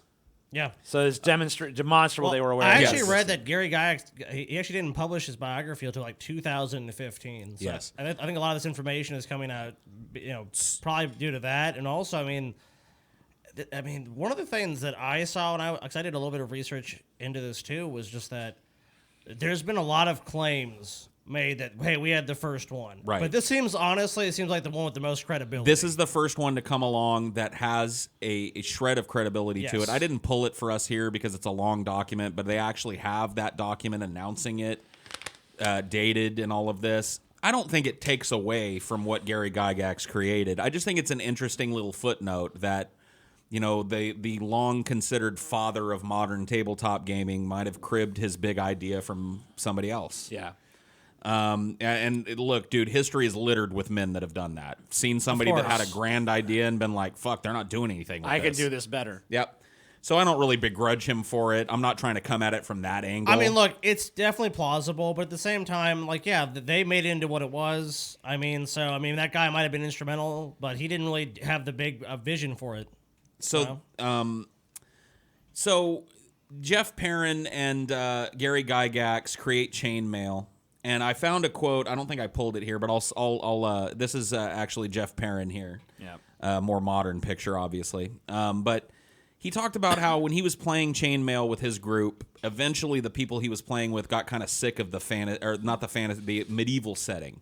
Yeah. So it's demonstrable they were aware. I of it. actually read that Gary Gygax, he actually didn't publish his biography until like 2015. So Yes. I think a lot of this information is coming out, probably due to that, and also, I mean, one of the things that I saw, and I did a little bit of research into this too, was just that there's been a lot of claims made that, hey, we had the first one. Right. But this seems like the one with the most credibility. This is the first one to come along that has a shred of credibility to it. I didn't pull it for us here because it's a long document, but they actually have that document announcing it, dated and all of this. I don't think it takes away from what Gary Gygax created. I just think it's an interesting little footnote that, the long considered father of modern tabletop gaming might have cribbed his big idea from somebody else. Yeah. And look, dude, history is littered with men that have done that. Seen somebody that had a grand idea and been like, fuck, they're not doing anything with I this. could do this better. Yep. So I don't really begrudge him for it. I'm not trying to come at it from that angle. I mean, look, it's definitely plausible, but at the same time, they made it into what it was. That guy might have been instrumental, but he didn't really have the big vision for it. So, so Jeff Perrin and Gary Gygax create Chainmail. And I found a quote. I don't think I pulled it here, but I'll this is actually Jeff Perrin here. Yeah. More modern picture, obviously. But he talked about how when he was playing Chainmail with his group, eventually the people he was playing with got kind of sick of the medieval setting.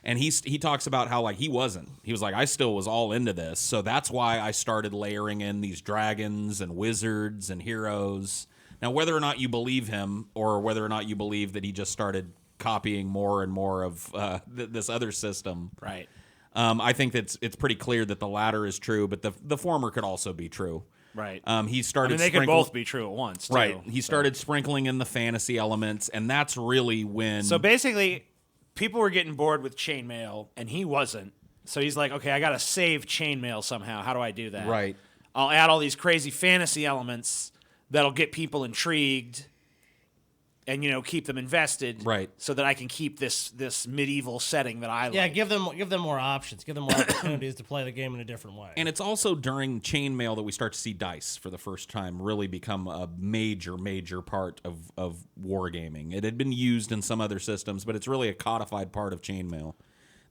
And he talks about how he wasn't. He was like, I still was all into this. So that's why I started layering in these dragons and wizards and heroes. Now, whether or not you believe him or whether or not you believe that he just started copying more and more of this other system. Right. I think that it's pretty clear that the latter is true, but the former could also be true. Right. He started. They could both be true at once. Too, right. He started sprinkling in the fantasy elements, and that's really when. So basically, people were getting bored with Chainmail, and he wasn't. So he's like, okay, I got to save Chainmail somehow. How do I do that? Right. I'll add all these crazy fantasy elements that'll get people intrigued and keep them invested, right? So that I can keep this medieval setting that I like. Yeah, give them more options, give them more opportunities to play the game in a different way. And it's also during Chainmail that we start to see dice for the first time really become a major part of wargaming. It had been used in some other systems, but it's really a codified part of Chainmail.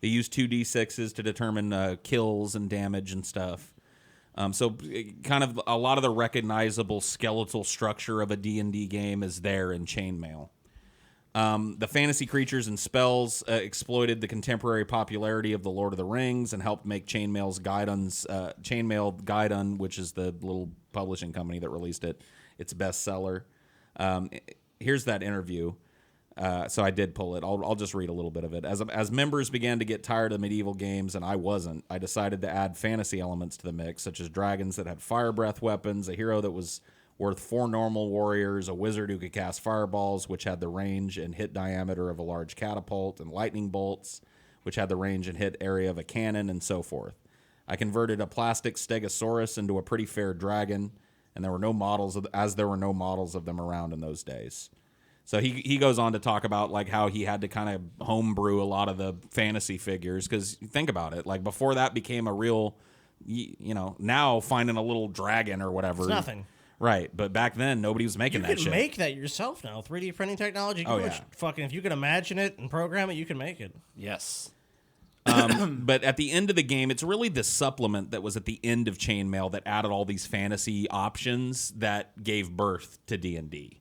They use 2d6s to determine kills and damage and stuff. So kind of a lot of the recognizable skeletal structure of a D&D game is there in Chainmail. The fantasy creatures and spells exploited the contemporary popularity of the Lord of the Rings and helped make Chainmail Gaidon, which is the little publishing company that released it, its bestseller. Here's that interview. So I did pull it. I'll just read a little bit of it. As members began to get tired of medieval games, and I wasn't, I decided to add fantasy elements to the mix, such as dragons that had fire breath weapons, a hero that was worth 4 normal warriors, a wizard who could cast fireballs, which had the range and hit diameter of a large catapult, and lightning bolts, which had the range and hit area of a cannon, and so forth. I converted a plastic stegosaurus into a pretty fair dragon, and there were no models of them around in those days. So he goes on to talk about like how he had to kind of homebrew a lot of the fantasy figures, because think about it, like before that became a real, now finding a little dragon or whatever. It's nothing. Right, but back then nobody was making that shit. You can make that yourself now. 3D printing technology. Fucking, if you can imagine it and program it, you can make it. Yes. But at the end of the game, it's really the supplement that was at the end of Chainmail that added all these fantasy options that gave birth to D&D.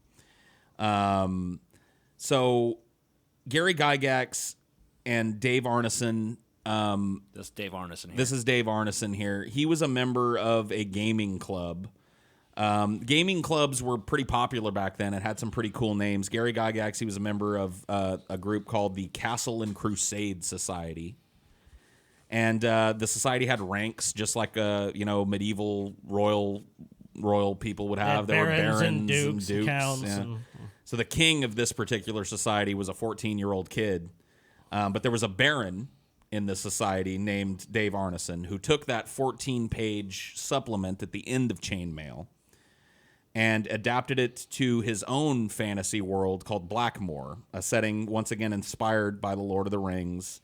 So Gary Gygax and Dave Arneson. This is Dave Arneson here. This is Dave Arneson here. He was a member of a gaming club. Gaming clubs were pretty popular back then. It had some pretty cool names. Gary Gygax, he was a member of a group called the Castle and Crusade Society. And the society had ranks, just like medieval royal people would have. There were barons and dukes. Counts. Yeah. So the king of this particular society was a 14-year-old kid. But there was a baron in the society named Dave Arneson who took that 14-page supplement at the end of Chainmail and adapted it to his own fantasy world called Blackmoor, a setting once again inspired by The Lord of the Rings,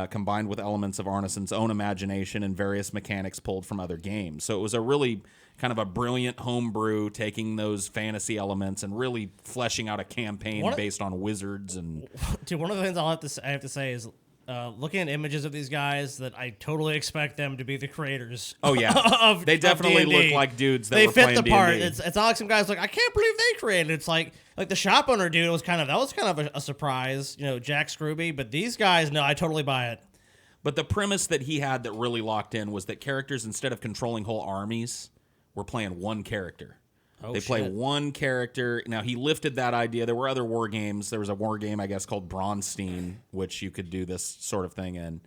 combined with elements of Arneson's own imagination and various mechanics pulled from other games. So it was a really kind of a brilliant homebrew, taking those fantasy elements and really fleshing out a campaign based on wizards. And dude, one of the things I have to say is, looking at images of these guys, that I totally expect them to be the creators. Oh yeah, they definitely look like dudes that were playing D&D. They fit the part. It's not like some guys like, I can't believe they created it. It's like the shop owner dude was kind of a surprise, Jack Scrooby. But these guys, no, I totally buy it. But the premise that he had that really locked in was that characters, instead of controlling whole armies, were playing one character. They play one character. Now, he lifted that idea. There were other war games. There was a war game, I guess, called Bronstein, which you could do this sort of thing in.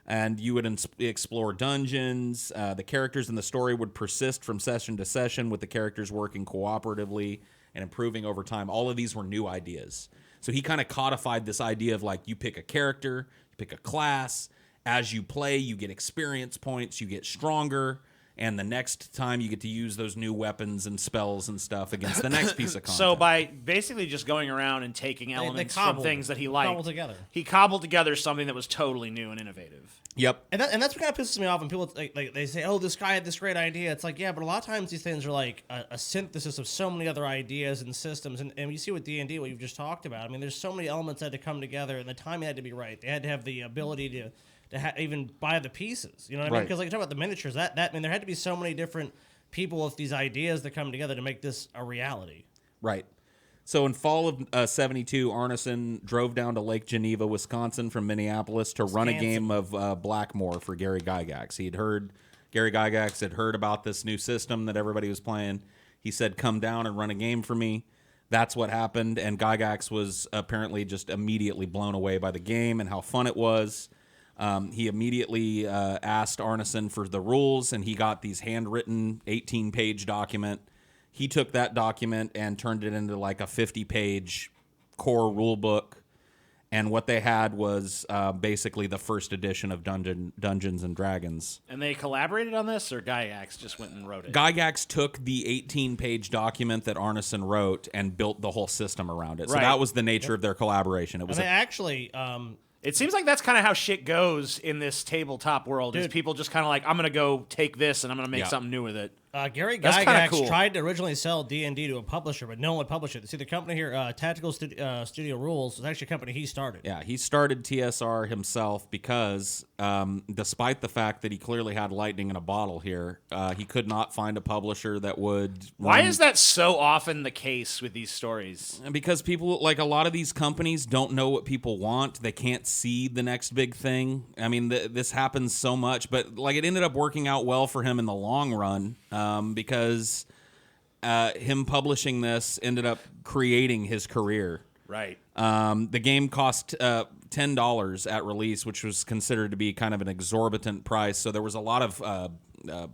And you would explore dungeons. The characters in the story would persist from session to session, with the characters working cooperatively and improving over time. All of these were new ideas. So he kind of codified this idea of, like, you pick a character, you pick a class. As you play, you get experience points, you get stronger. And the next time you get to use those new weapons and spells and stuff against the next piece of content. So by basically just going around and taking elements from things that he liked, he cobbled together something that was totally new and innovative. Yep. And that's what kind of pisses me off when people they say, oh, this guy had this great idea. It's like, yeah, but a lot of times these things are like a synthesis of so many other ideas and systems. And you see with D&D what you've just talked about. I mean, there's so many elements that had to come together, and the timing had to be right. They had to have the ability to even buy the pieces, you know what I mean? Because like you talk about the miniatures, that I mean, there had to be so many different people with these ideas that come together to make this a reality. Right. So in fall of 72, Arneson drove down to Lake Geneva, Wisconsin from Minneapolis to run a game of Blackmoor for Gary Gygax. Gary Gygax had heard about this new system that everybody was playing. He said, come down and run a game for me. That's what happened, and Gygax was apparently just immediately blown away by the game and how fun it was. He immediately asked Arneson for the rules, and he got these handwritten 18-page document. He took that document and turned it into like a 50-page core rule book, and what they had was basically the first edition of Dungeons and Dragons. And they collaborated on this, or Gygax just went and wrote it? Gygax took the 18-page document that Arneson wrote and built the whole system around it. So that was the nature of their collaboration. It was It seems like that's kind of how shit goes in this tabletop world. Is people just kind of like, I'm going to go take this and I'm going to make something new with it. Gary Gygax tried to originally sell D&D to a publisher, but no one would publish it. See, the company here, Tactical Studio Rules, is actually a company he started. Yeah, he started TSR himself because, despite the fact that he clearly had lightning in a bottle here, he could not find a publisher that would... Why is that so often the case with these stories? Because people, like a lot of these companies, don't know what people want. They can't see the next big thing. I mean, this happens so much, but like it ended up working out well for him in the long run. Because him publishing this ended up creating his career. Right. The game cost $10 at release, which was considered to be kind of an exorbitant price. So there was a lot of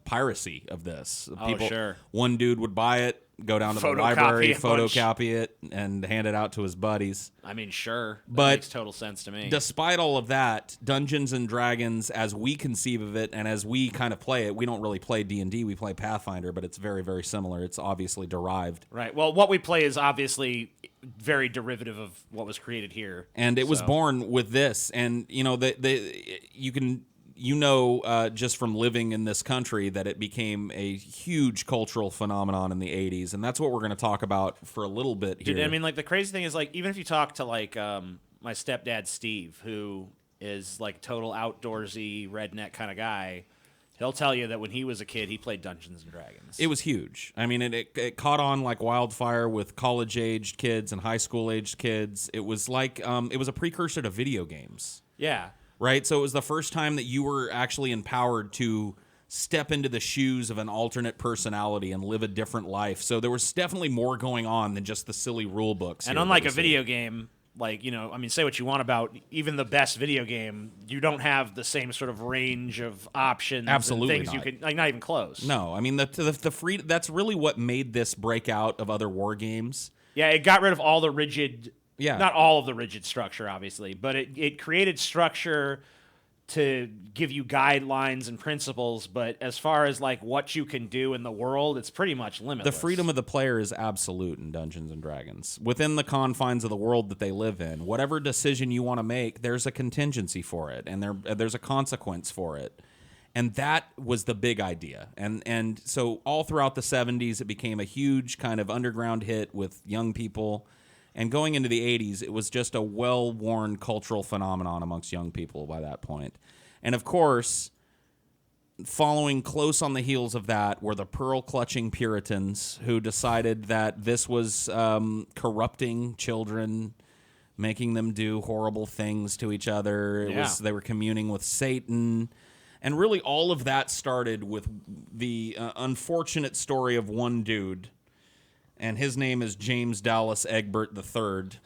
piracy of this. Sure. One dude would buy it, go down to the Photocopy library, a bunch. photocopy it, and hand it out to his buddies. I mean, sure. That But makes total sense to me. Despite all of that, Dungeons and Dragons, as we conceive of it and as we kind of play it, we don't really play D&D, we play Pathfinder, but it's very, very similar. It's obviously derived. Right. Well, what we play is obviously very derivative of what was created here. And it was born with this. And, you know, just from living in this country that it became a huge cultural phenomenon in the 80s. And that's what we're going to talk about for a little bit here. Dude, I mean, like, the crazy thing is, like, even if you talk to, like, my stepdad, Steve, who is, like, total outdoorsy, redneck kind of guy, he'll tell you that when he was a kid, he played Dungeons and Dragons. It was huge. I mean, it caught on like wildfire with college-aged kids and high school-aged kids. It was like, it was a precursor to video games. Yeah. Right? So it was the first time that you were actually empowered to step into the shoes of an alternate personality and live a different life. So there was definitely more going on than just the silly rule books. And unlike a video game, like, you know, I mean, say what you want about even the best video game, you don't have the same sort of range of options. Absolutely and things not. you could, like, not even close. No, I mean, the free, that's really what made this break out of other war games. Yeah, it got rid of all the rigid... Yeah. Not all of the rigid structure, obviously, but it created structure to give you guidelines and principles, but as far as, like, what you can do in the world, it's pretty much limitless. The freedom of the player is absolute in Dungeons and Dragons. Within the confines of the world that they live in, whatever decision you want to make, there's a contingency for it, and there's a consequence for it. And that was the big idea. And so all throughout the 70s, it became a huge kind of underground hit with young people. And going into the 80s, it was just a well-worn cultural phenomenon amongst young people by that point. And of course, following close on the heels of that were the pearl-clutching Puritans who decided that this was corrupting children, making them do horrible things to each other. They were communing with Satan. And really all of that started with the unfortunate story of one dude. And his name is James Dallas Egbert III.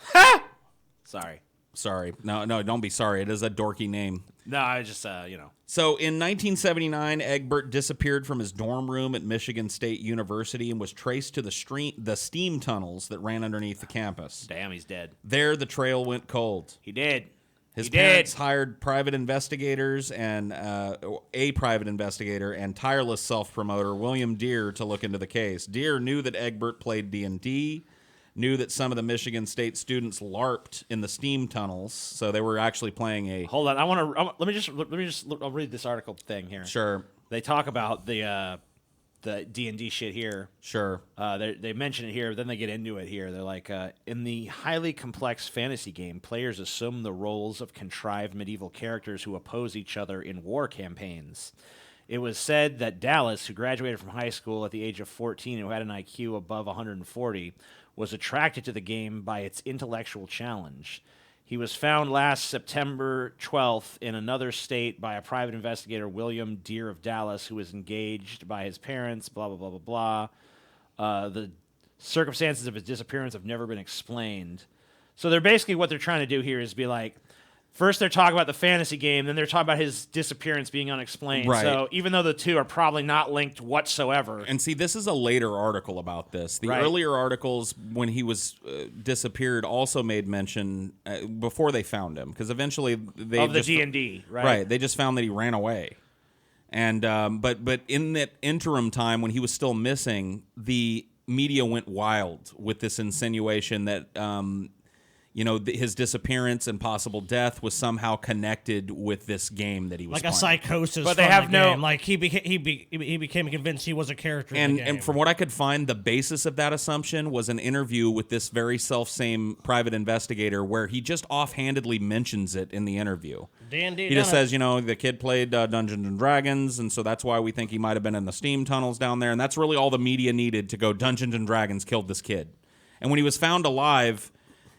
Sorry. No, don't be sorry. It is a dorky name. No, I just, you know. So in 1979, Egbert disappeared from his dorm room at Michigan State University and was traced to the steam tunnels that ran underneath the campus. Damn, he's dead. There, the trail went cold. He did. His parents hired private investigators and a private investigator and tireless self-promoter William Deere to look into the case. Deere knew that Egbert played D&D, knew that some of the Michigan State students LARPed in the steam tunnels, so they were actually playing a... Hold on, let me just I'll read this article thing here. Sure. They talk about the D&D shit here. Sure. They mention it here, then they get into it here. They're like, in the highly complex fantasy game, players assume the roles of contrived medieval characters who oppose each other in war campaigns. It was said that Dallas, who graduated from high school at the age of 14 and who had an IQ above 140, was attracted to the game by its intellectual challenge. He was found last September 12th in another state by a private investigator, William Deere of Dallas, who was engaged by his parents, blah, blah, blah, blah, blah. The circumstances of his disappearance have never been explained. So they're basically, what they're trying to do here is be like, first they're talking about the fantasy game, then they're talking about his disappearance being unexplained. Right. So even though the two are probably not linked whatsoever. And see, this is a later article about this. The Right. earlier articles, when he was disappeared, also made mention before they found him, because eventually they of the just, D&D, right? Right. They just found that he ran away. And but in that interim time when he was still missing, the media went wild with this insinuation that his disappearance and possible death was somehow connected with this game that he was Like playing. a psychosis. But they from have the no- game. Like he became convinced he was a character. in the game. And from what I could find, the basis of that assumption was an interview with this very self-same private investigator where he just offhandedly mentions it in the interview. D&D He just done it. says, the kid played Dungeons and Dragons, and so that's why we think he might have been in the steam tunnels down there. And that's really all the media needed to go, Dungeons and Dragons killed this kid. And when he was found alive,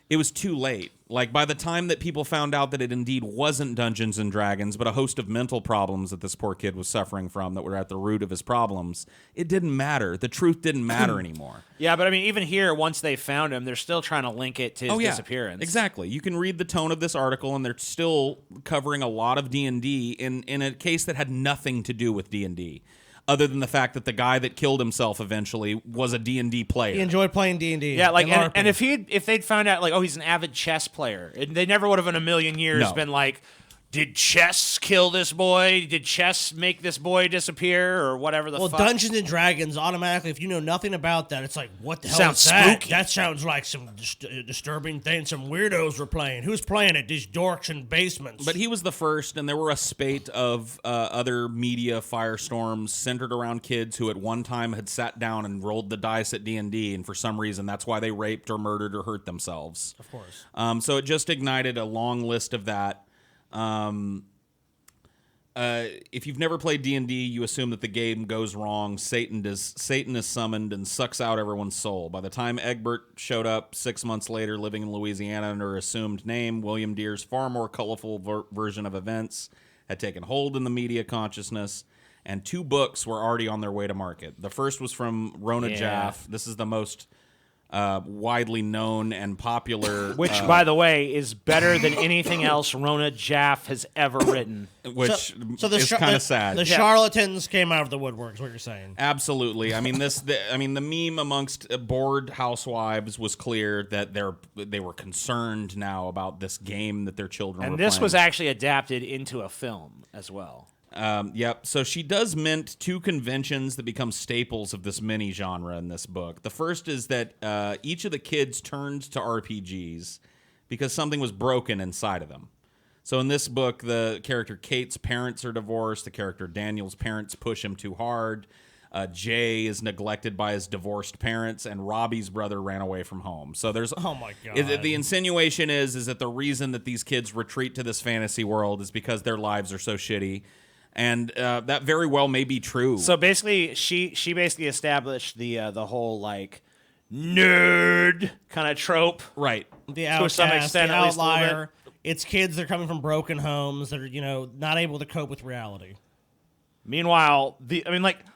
it was too late. Like, by the time that people found out that it indeed wasn't Dungeons and Dragons, but a host of mental problems that this poor kid was suffering from that were at the root of his problems, it didn't matter. The truth didn't matter anymore. Yeah, but I mean, even here, once they found him, they're still trying to link it to his disappearance. Exactly. You can read the tone of this article, and they're still covering a lot of D&D in a case that had nothing to do with D&D. other than the fact that the guy that killed himself eventually was a D&D player. He enjoyed playing D&D. Yeah, like, and if they'd found out, like, oh, he's an avid chess player, they never would have in a million years been like, did chess kill this boy? Did chess make this boy disappear? Or whatever the fuck? Well, Dungeons and Dragons, automatically, if you know nothing about that, it's like, what the hell Sounds is that? spooky. That sounds like some disturbing thing some weirdos were playing. Who's playing it? These dorks in basements. But he was the first, and there were a spate of other media firestorms centered around kids who at one time had sat down and rolled the dice at D&D, and for some reason that's why they raped or murdered or hurt themselves. Of course. So it just ignited a long list of that. If you've never played D&D, you assume that the game goes wrong. Satan is summoned and sucks out everyone's soul. By the time Egbert showed up 6 months later, living in Louisiana under assumed name, William Deere's far more colorful version of events had taken hold in the media consciousness, and 2 books were already on their way to market. The first was from Rona Jaff. This is the most widely known and popular. Which, by the way, is better than anything else Rona Jaff has ever written. Which So the is kind of sad. The charlatans came out of the woodwork, is what you're saying. Absolutely. I mean, the meme amongst bored housewives was clear that they were concerned now about this game that their children were And playing. this was actually adapted into a film as well. Yep. So she does mint 2 conventions that become staples of this mini genre in this book. The first is that each of the kids turned to RPGs because something was broken inside of them. So in this book, the character Kate's parents are divorced. The character Daniel's parents push him too hard. Jay is neglected by his divorced parents, and Robbie's brother ran away from home. So there's Oh my God. The insinuation is that the reason that these kids retreat to this fantasy world is because their lives are so shitty. And that very well may be true. So basically, she basically established the whole like nerd kind of trope, right. The to outcast, some extent, the at least a little outlier. It's kids that are coming from broken homes that are, not able to cope with reality. Meanwhile,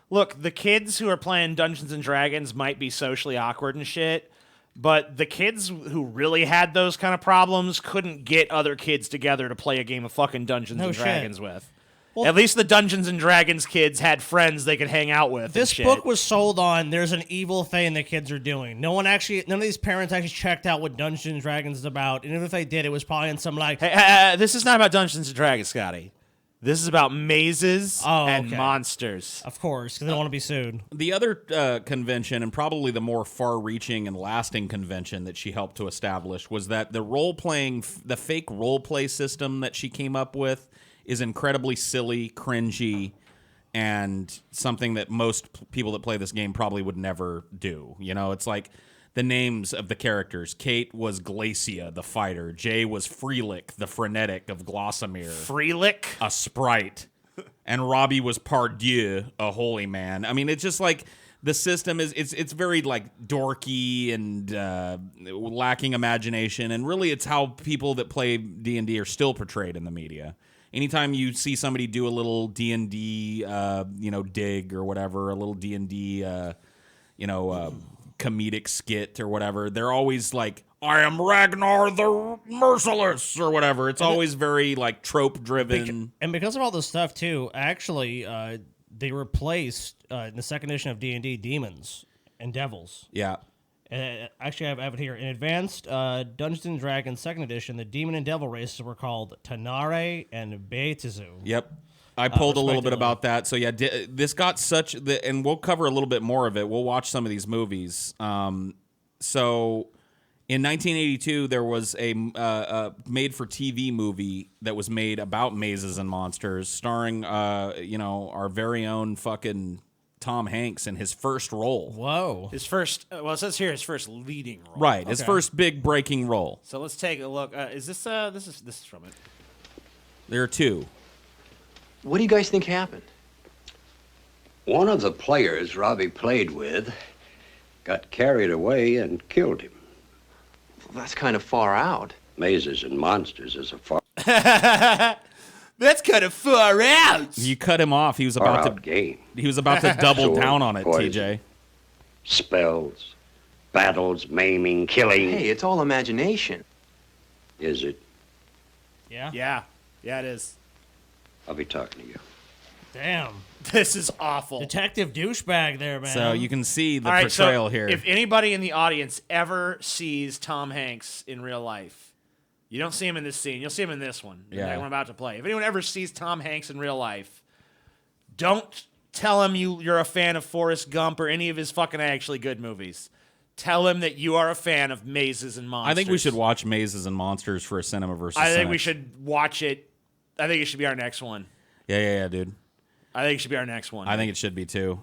look, the kids who are playing Dungeons and Dragons might be socially awkward and shit, but the kids who really had those kind of problems couldn't get other kids together to play a game of fucking Dungeons and shit. Dragons with. Well, at least the Dungeons and Dragons kids had friends they could hang out with. This and shit. book was sold on there's an evil thing the kids are doing. None of these parents actually checked out what Dungeons and Dragons is about. And even if they did, it was probably in some like, Hey, this is not about Dungeons and Dragons, Scotty. This is about mazes and okay. monsters. Of course, because they don't want to be sued. The other convention, and probably the more far-reaching and lasting convention that she helped to establish, was that the fake role-play system that she came up with is incredibly silly, cringy, and something that most people that play this game probably would never do. It's like the names of the characters. Kate was Glacia, the fighter. Jay was Freelick, the frenetic of Glossamere. Freelick? A sprite. And Robbie was Pardieu, a holy man. I mean, it's just like the system is it's very like dorky and lacking imagination, and really it's how people that play D&D are still portrayed in the media. Anytime you see somebody do a little D&D dig or whatever, a little D&D comedic skit or whatever, they're always like, I am Ragnar the Merciless or whatever. It's always very like trope driven. And because of all this stuff too, actually, they replaced in the second edition of D&D demons and devils. Yeah. Actually, I have it here. In advanced Dungeons and Dragons second edition, the demon and devil races were called Tanare and Beitizu. Yep. I pulled a little bit about that. So yeah, this got and we'll cover a little bit more of it. We'll watch some of these movies. So in 1982, there was a made-for-TV movie that was made about mazes and monsters, starring our very own fucking Tom Hanks in his first role. Whoa. His first, it says here his first leading role. Right, his first big breaking role. So let's take a look. Is this this is from it? There are 2. What do you guys think happened? One of the players Robbie played with got carried away and killed him. Well, that's kind of far out. Mazes and monsters is a far That's kind of far out. You cut him off. He was about out game. He was about to double Sword, down on it, poison, TJ. Spells, battles, maiming, killing. Hey, it's all imagination. Is it? Yeah? Yeah, it is. I'll be talking to you. Damn. This is awful. Detective douchebag there, man. So you can see the All right, portrayal so here. if anybody in the audience ever sees Tom Hanks in real life, you don't see him in this scene. You'll see him in this one. Yeah. That I'm about to play. If anyone ever sees Tom Hanks in real life, don't tell him you're a fan of Forrest Gump or any of his fucking actually good movies. Tell him that you are a fan of Mazes and Monsters. I think we should watch Mazes and Monsters for a Cinema versus I think we Cynics. should watch it. I think it should be our next one. Yeah, dude. I think it should be our next one. I think it should be too.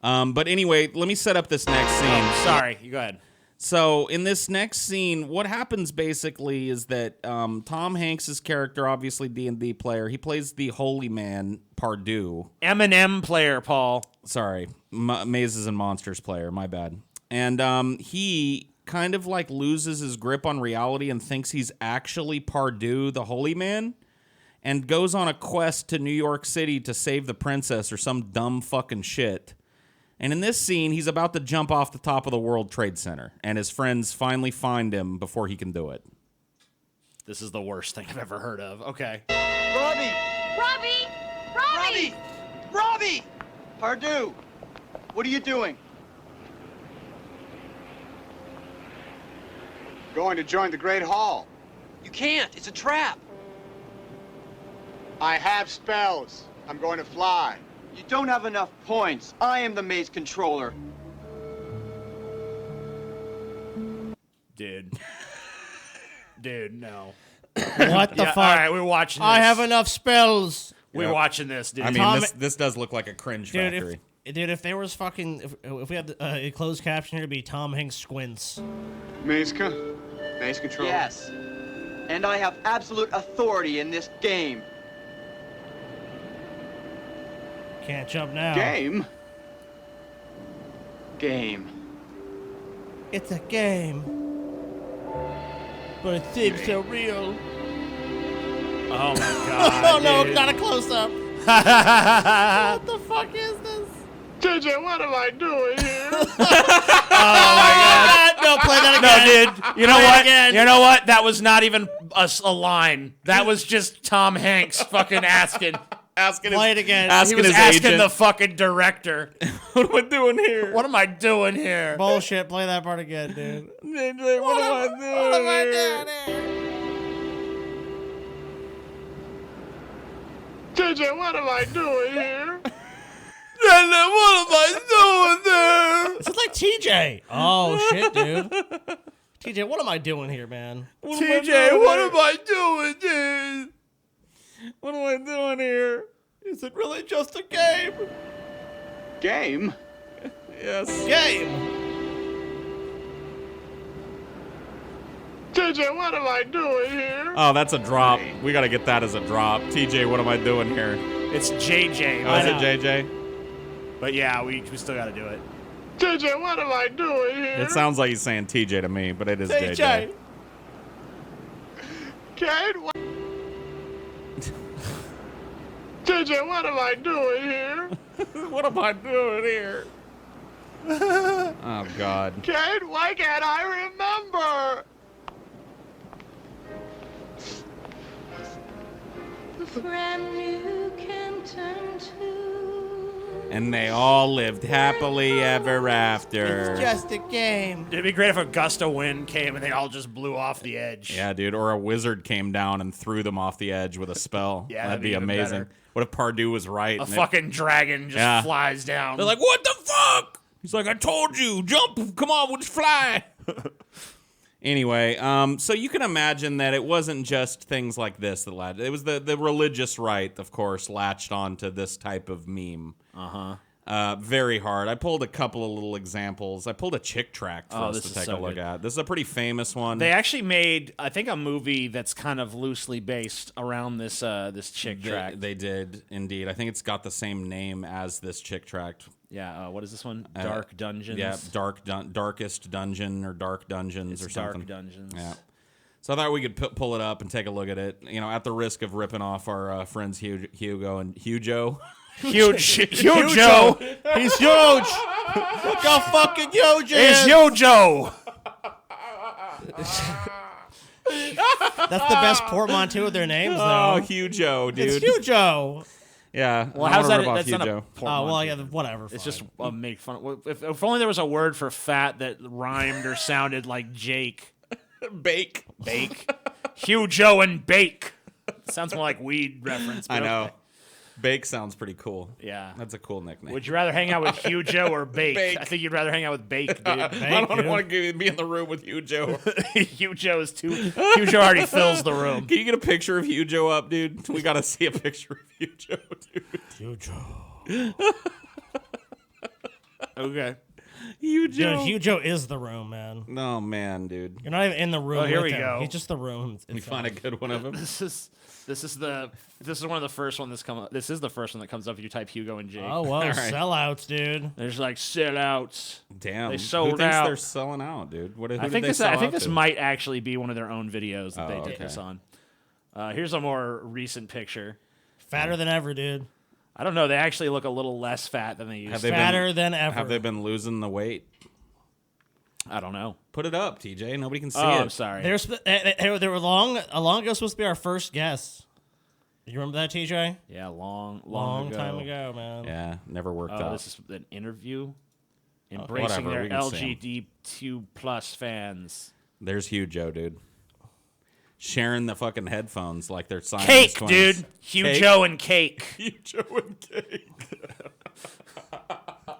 But anyway, let me set up this next scene. Oh, sorry, you go ahead. So in this next scene, what happens basically is that Tom Hanks's character, obviously D&D player, he plays the holy man Pardue. Eminem player, Paul. Sorry, Mazes and Monsters player. My bad. And he kind of like loses his grip on reality and thinks he's actually Pardue, the holy man, and goes on a quest to New York City to save the princess or some dumb fucking shit. And in this scene, he's about to jump off the top of the World Trade Center, and his friends finally find him before he can do it. This is the worst thing I've ever heard of. Okay. Robbie! Robbie! Robbie! Robbie! Pardue, what are you doing? Going to join the Great Hall. You can't. It's a trap. I have spells. I'm going to fly. You don't have enough points. I am the maze controller. Dude. Dude, no. What the fuck? All right, we're watching this. I have enough spells. We're watching this, dude. I mean, Tom- this does look like a cringe Dude, factory. if there was fucking... If we had a closed caption here, it'd be Tom Hanks squints. Maze control. Yes. And I have absolute authority in this game. Can't jump now. Game? Game. It's a game. But it seems so real. Oh, my God. Oh, no, dude. not a close-up. What the fuck is this? JJ, what am I doing here? No, play that No, again. dude. You know Play it what? again. You know what? That was not even a line. That was just Tom Hanks fucking asking. Play it again. He Asking was his asking agent. the fucking director. What am I doing here? What am I doing here? Bullshit. Play that part again, dude. JJ, what am I doing here? JJ, what am I doing here? What am I doing there? This is like TJ. Oh, shit, dude. TJ, what am I doing here, man? TJ, what am I doing, dude? What am I doing here? Is it really just a game? Game? Yes. Game. JJ, what am I doing here? Oh, that's a drop. We got to get that as a drop. TJ, what am I doing here? It's JJ. Oh, is but- it JJ? But yeah, we still got to do it. JJ, what am I doing here? It sounds like he's saying TJ to me, but it is JJ. Kate, what? JJ, what am I doing here? What am I doing here? Oh, God. Kate, why can't I remember? Brand new can turn to. And they all lived happily ever after. It's just a game. It'd be great if a gust of wind came and they all just blew off the edge. Yeah, dude. Or a wizard came down and threw them off the edge with a spell. Yeah, that'd that'd be be even amazing. better. What if Pardue was right? A and fucking dragon just Yeah. flies down. They're like, what the fuck? He's like, I told you, jump, come on, we'll just fly. Anyway, so you can imagine that it wasn't just things like this that latched. It was the religious right, of course, latched onto this type of meme. Very hard. I pulled a couple of little examples. I pulled a Chick Tract for us this to is take so a look good. at. This is a pretty famous one. They actually made, I think, a movie that's kind of loosely based around this this chick track. They did, indeed. I think it's got the same name as this Chick Tract. Yeah, what is this one? Dark Dungeons. Yeah, Darkest Dungeon or Dark Dungeons or something. Dark Dungeons. Yeah. So I thought we could pull it up and take a look at it. You know, at the risk of ripping off our friends Hugo and Hugo. Huge Joe. He's huge. Look how fucking huge he It's is. Yo Joe. That's the best portmanteau of their names, Oh, though. Hugo, dude. It's Hugo. Yeah. Well, I how's wanna that? rip off That's not a Hugo. Oh, portmanteau. well, yeah, whatever. It's fine. just make fun. If only there was a word for fat that rhymed or sounded like Jake. Bake. Bake. Hugh, Joe, and Bake. Sounds more like weed reference. I but know. okay. Bake sounds pretty cool. Yeah. That's a cool nickname. Would you rather hang out with Hugh, Joe, or Bake? Bake. I think you'd rather hang out with Bake, dude. I don't dude. want to be in the room with Hugo. Hugh Joe is too. Hugh Joe already fills the room. Can you get a picture of Hugo up, dude? We gotta see a picture of Hugo, dude. Okay. Hugo. Dude, Hugo is the room, man. No, man, dude. You're not even in the room. Oh, here with we him. go. He's just the room. You find a good one of him. This is one of the first one that's come up. This is the first one that comes up if you type Hugo and Jake. Oh, whoa, right. sellouts, dude. There's like sellouts. Damn. They sold Who thinks out. they're selling out, dude? What? Who I did think they this. sell I think out this to? might actually be one of their own videos that they did okay. this on. Here's a more recent picture. Fatter than ever, dude. I don't know. They actually look a little less fat than they used Have to. they Fatter than ever. Have they been losing the weight? I don't know. Put it up, TJ. Nobody can see Oh, it. I'm sorry. They were long ago supposed to be our first guest. You remember that, TJ? Yeah, long time ago, man. Yeah, never worked Oh, out. this is an interview embracing whatever, their we can see LGBT2 plus fans. There's Hugo, dude. Sharing the fucking headphones like they're Siamese Cake, twins. dude. Hugo and Cake. Hugo and Cake.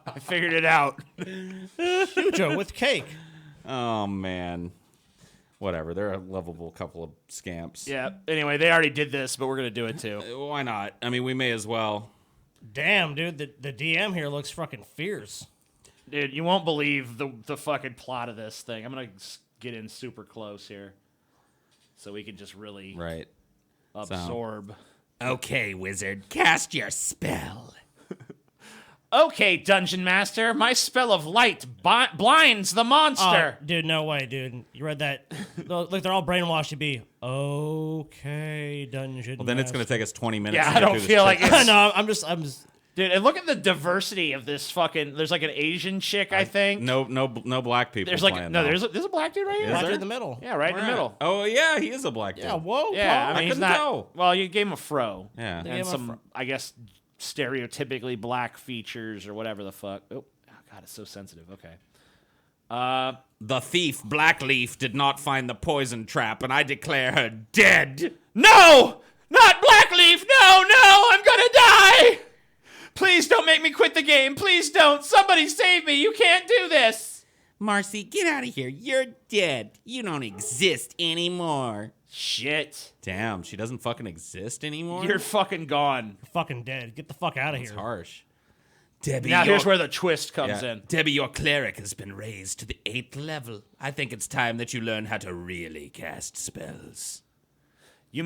I figured it out. Hugo with cake. Oh man. Whatever. They're a lovable couple of scamps. Yeah. Anyway, they already did this, but we're gonna do it too. Why not? I mean, we may as well. Damn, dude, the DM here looks fucking fierce. Dude, you won't believe the fucking plot of this thing. I'm gonna get in super close here, so we can just really Right. absorb. Okay, wizard, cast your spell. Okay, Dungeon Master, my spell of light blinds the monster. Oh, dude, no way, dude. You read that? Look, they're all brainwashed to be okay, dungeon. Well, then it's going to take us 20 minutes. Yeah, to I get don't through this feel like trick. it's... No, I'm just. Dude, and look at the diversity of this fucking. There's like an Asian chick, I think. No black people. There's like playing, no. though. There's a black dude right here. Is Right there? in the middle. Yeah, right in the middle. Oh yeah, he is a black dude. Yeah, whoa. Yeah, Paul. I mean he's couldn't not. tell. Well, you gave him a fro. Yeah. gave And him a some, fro. I guess, stereotypically black features or whatever the fuck. Oh God, it's so sensitive. Okay. The thief Blackleaf did not find the poison trap, and I declare her dead. No, not Blackleaf. No, I'm gonna die. Please don't make me quit the game. Please don't. Somebody save me. You can't do this. Marcy, get out of here. You're dead. You don't exist anymore. Shit. Damn, she doesn't fucking exist anymore? You're fucking gone. Fucking dead. Get the fuck out of That's here. harsh. Debbie, Now here's where the twist comes in. Debbie, your cleric has been raised to the 8th level. I think it's time that you learn how to really cast spells. You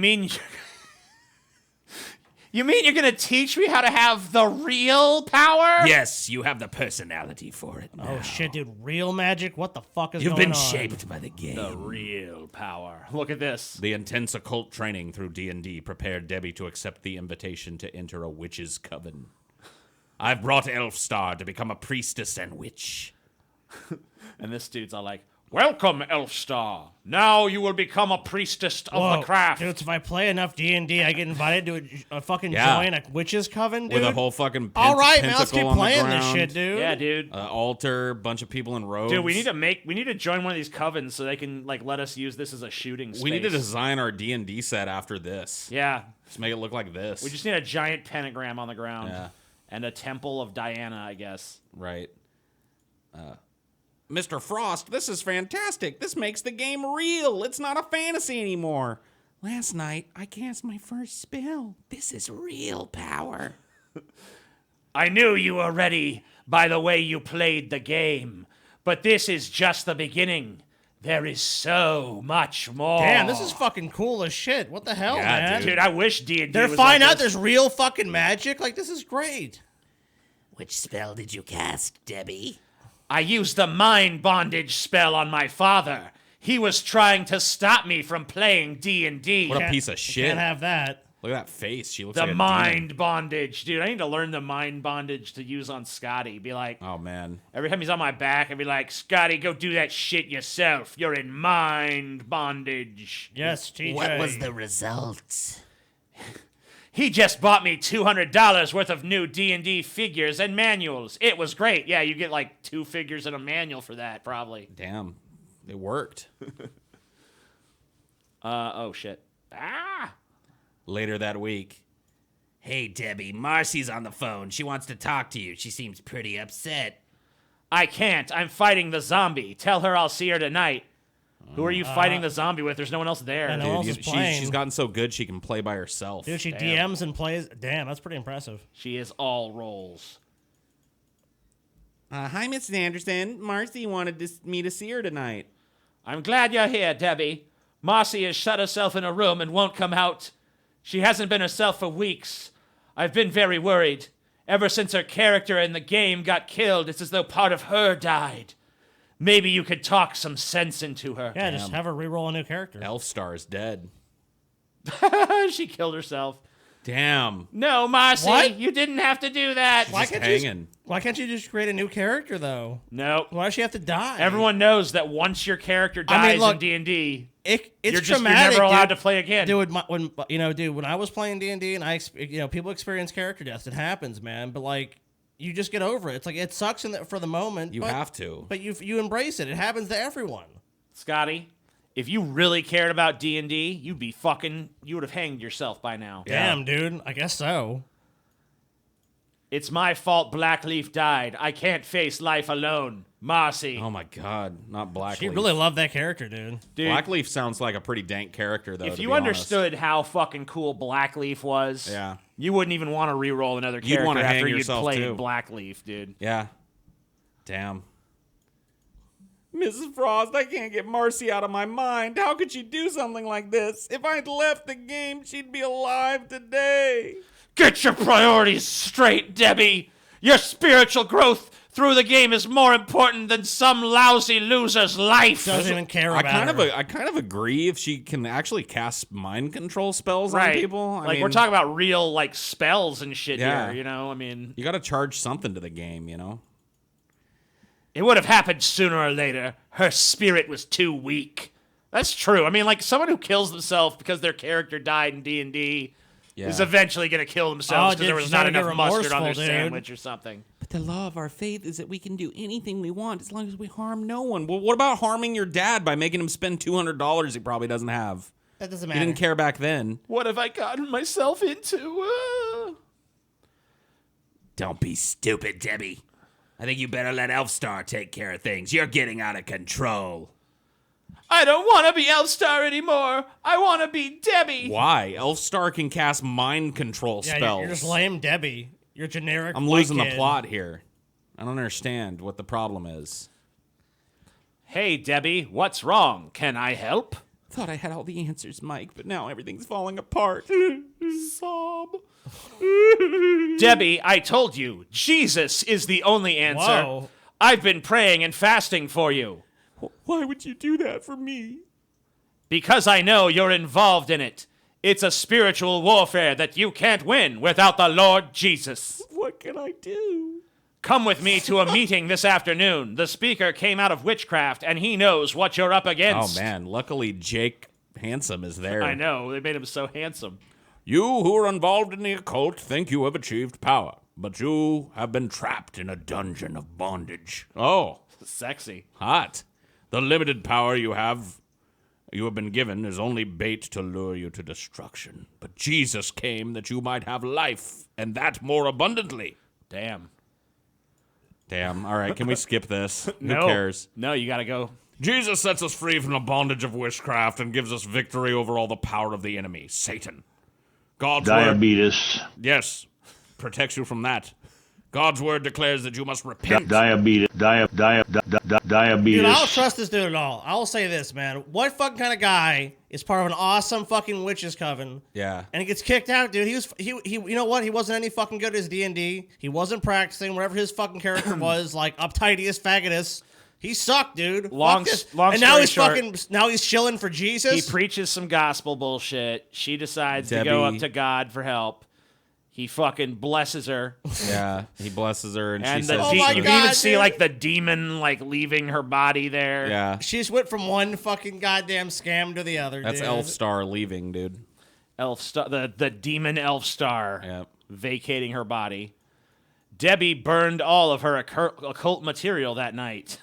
mean you're gonna teach me how to have the real power? Yes, you have the personality for it now. Oh shit, dude! Real magic? What the fuck is You've going been on? shaped by the game. The real power. Look at this. The intense occult training through D&D prepared Debbie to accept the invitation to enter a witch's coven. I've brought Elfstar to become a priestess and witch. And this dude's all like, "Welcome, Elfstar. Now you will become a priestess of Whoa, the craft." dude! So if I play enough D&D, I get invited to a fucking Yeah. join a witch's coven, dude. With a whole fucking All right, man, let's pentacle keep on the playing this ground, shit, dude. Yeah, dude. Altar, bunch of people in robes. Dude, we need to join one of these covens so they can like let us use this as a shooting space. We need to design our D&D set after this. Yeah. Just make it look like this. We just need a giant pentagram on the ground. Yeah. And a temple of Diana, I guess. Right. Mr. Frost, this is fantastic. This makes the game real. It's not a fantasy anymore. Last night, I cast my first spell. This is real power. I knew you were ready by the way you played the game, but this is just the beginning. There is so much more. Damn, this is fucking cool as shit. What the hell, Yeah, man? Dude, I wish D&D They're was finding like out this. there's real fucking magic. Like, this is great. Which spell did you cast, Debbie? I used the mind bondage spell on my father. He was trying to stop me from playing D&D. What a piece of shit. Can't have that. Look at that face. She looks The like a mind demon. bondage. Dude, I need to learn the mind bondage to use on Scotty. Be like, Oh, man. every time he's on my back, I'd be like, "Scotty, go do that shit yourself. You're in mind bondage." Yes, TJ. result? He just bought me $200 worth of new D&D figures and manuals. It was great. Yeah, you get like 2 figures and a manual for that, probably. Damn, it worked. Oh, shit. Ah! Later that week. Hey, Debbie, Marcy's on the phone. She wants to talk to you. She seems pretty upset. I can't. I'm fighting the zombie. Tell her I'll see her tonight. Who are you fighting the zombie with? There's no one else there. Yeah, no one else is playing. She's gotten so good she can play by herself. Dude, she DMs and plays. Damn, that's pretty impressive. She is all roles. Hi, Mrs. Anderson. Marcy wanted me to see her tonight. I'm glad you're here, Debbie. Marcy has shut herself in a room and won't come out. She hasn't been herself for weeks. I've been very worried. Ever since her character in the game got killed, it's as though part of her died. Maybe you could talk some sense into her. Yeah, just have her re-roll a new character. Elfstar is dead. She killed herself. Damn. No, Marcy, What? you didn't have to do that. Why Why can't you just create a new character, though? No. Why does she have to die? Everyone knows that once your character dies in D&D, it's you're traumatic, never allowed dude. to play again. Dude, when I was playing D&D and people experience character deaths, it happens, man. But like, you just get over it. It's like it sucks for the moment. You have to. But you embrace it. It happens to everyone. Scotty, if you really cared about D&D, you would have hanged yourself by now. Damn, dude. I guess so. It's my fault Blackleaf died. I can't face life alone. Marcy. Oh my God, not Blackleaf. She really loved that character, dude. Blackleaf sounds like a pretty dank character, though. If to you be understood how fucking cool Blackleaf was, Yeah. you wouldn't even want to re-roll another You'd character wanna hang after you'd yourself, played too. Blackleaf, dude. Yeah. Damn. Mrs. Frost, I can't get Marcy out of my mind. How could she do something like this? If I'd left the game, she'd be alive today. Get your priorities straight, Debbie. Your spiritual growth through the game is more important than some lousy loser's life. Doesn't even care about her. I kind of agree if she can actually cast mind control spells on Right. people. I mean, we're talking about real spells and shit Yeah. here, you know? I mean, you got to charge something to the game, you know? it would have happened sooner or later. Her spirit was too weak. That's true. I mean, someone who kills themselves because their character died in D&D is eventually going to kill themselves because there was not enough mustard on their sandwich or something. But the law of our faith is that we can do anything we want as long as we harm no one. Well, what about harming your dad by making him spend $200 he probably doesn't have? That doesn't He matter. didn't care back then. What have I gotten myself into? Don't be stupid, Debbie. I think you better let Elfstar take care of things. You're getting out of control. I don't want to be Elfstar anymore. I want to be Debbie. Why? Elfstar can cast mind control Yeah, spells. you're just lame Debbie. You're generic. I'm white losing the kid. plot here. I don't understand what the problem is. Hey, Debbie, what's wrong? Can I help? Thought I had all the answers, Mike, but now everything's falling apart. Sob. Debbie, I told you, Jesus is the only answer. Whoa. I've been praying and fasting for you. Why would you do that for me? Because I know you're involved in it. It's a spiritual warfare that you can't win without the Lord Jesus. What can I do? Come with me to a meeting this afternoon. The speaker came out of witchcraft, and he knows what you're up against. Oh, man. Luckily, Jake Handsome is there. I know. They made him so handsome. You who are involved in the occult think you have achieved power, but you have been trapped in a dungeon of bondage. Oh, Sexy. hot. The limited power you have been given is only bait to lure you to destruction. But Jesus came that you might have life, and that more abundantly. Damn. Damn. All right, can we skip this? No. Who cares? No, you gotta go. Jesus sets us free from the bondage of witchcraft and gives us victory over all the power of the enemy, Satan. God's word, Diabetes. yes, protects you from that. God's word declares that you must repent. Diabetes. Diabetes. Dude, I don't trust this dude at all. I will say this, man. What fucking kind of guy is part of an awesome fucking witches coven? Yeah. And he gets kicked out, dude. He you know what? He wasn't any fucking good at his D&D. He wasn't practicing. Whatever his fucking character was, uptightest, faggotus. He sucked, dude. Long and now story he's short, now he's chilling for Jesus. He preaches some gospel bullshit. She decides to go Debbie. up to God for help. He fucking blesses her. Yeah, he blesses her, and, And she the says, Oh my you God, can even see dude. the demon leaving her body there. yeah, She just went from one fucking goddamn scam to the other. that's dude. Elfstar leaving, dude. elf star, the demon elf star, Yep. vacating her body. Debbie burned all of her occult material that night.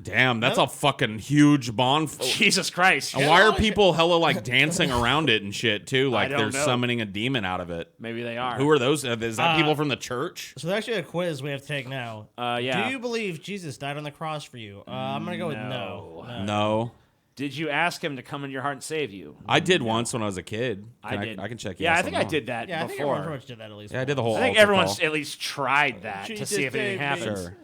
Damn, that's a fucking huge bonfire. Jesus Christ. And why are people hella like dancing around it and shit too? Like don't they're know. summoning a demon out of it. Maybe they are. Who are those? Is that people from the church? So there's actually a quiz we have to take now. Yeah. Do you believe Jesus died on the cross for you? I'm gonna go with no. No. Did you ask him to come into your heart and save you? I did once when I was a kid. I did. I can check. Yeah, yes I think or I no. did that Yeah, I think before. everyone pretty much did that at least. Yeah, I did the whole. I think altar everyone's call. at least tried that to see if anything happens. Sure.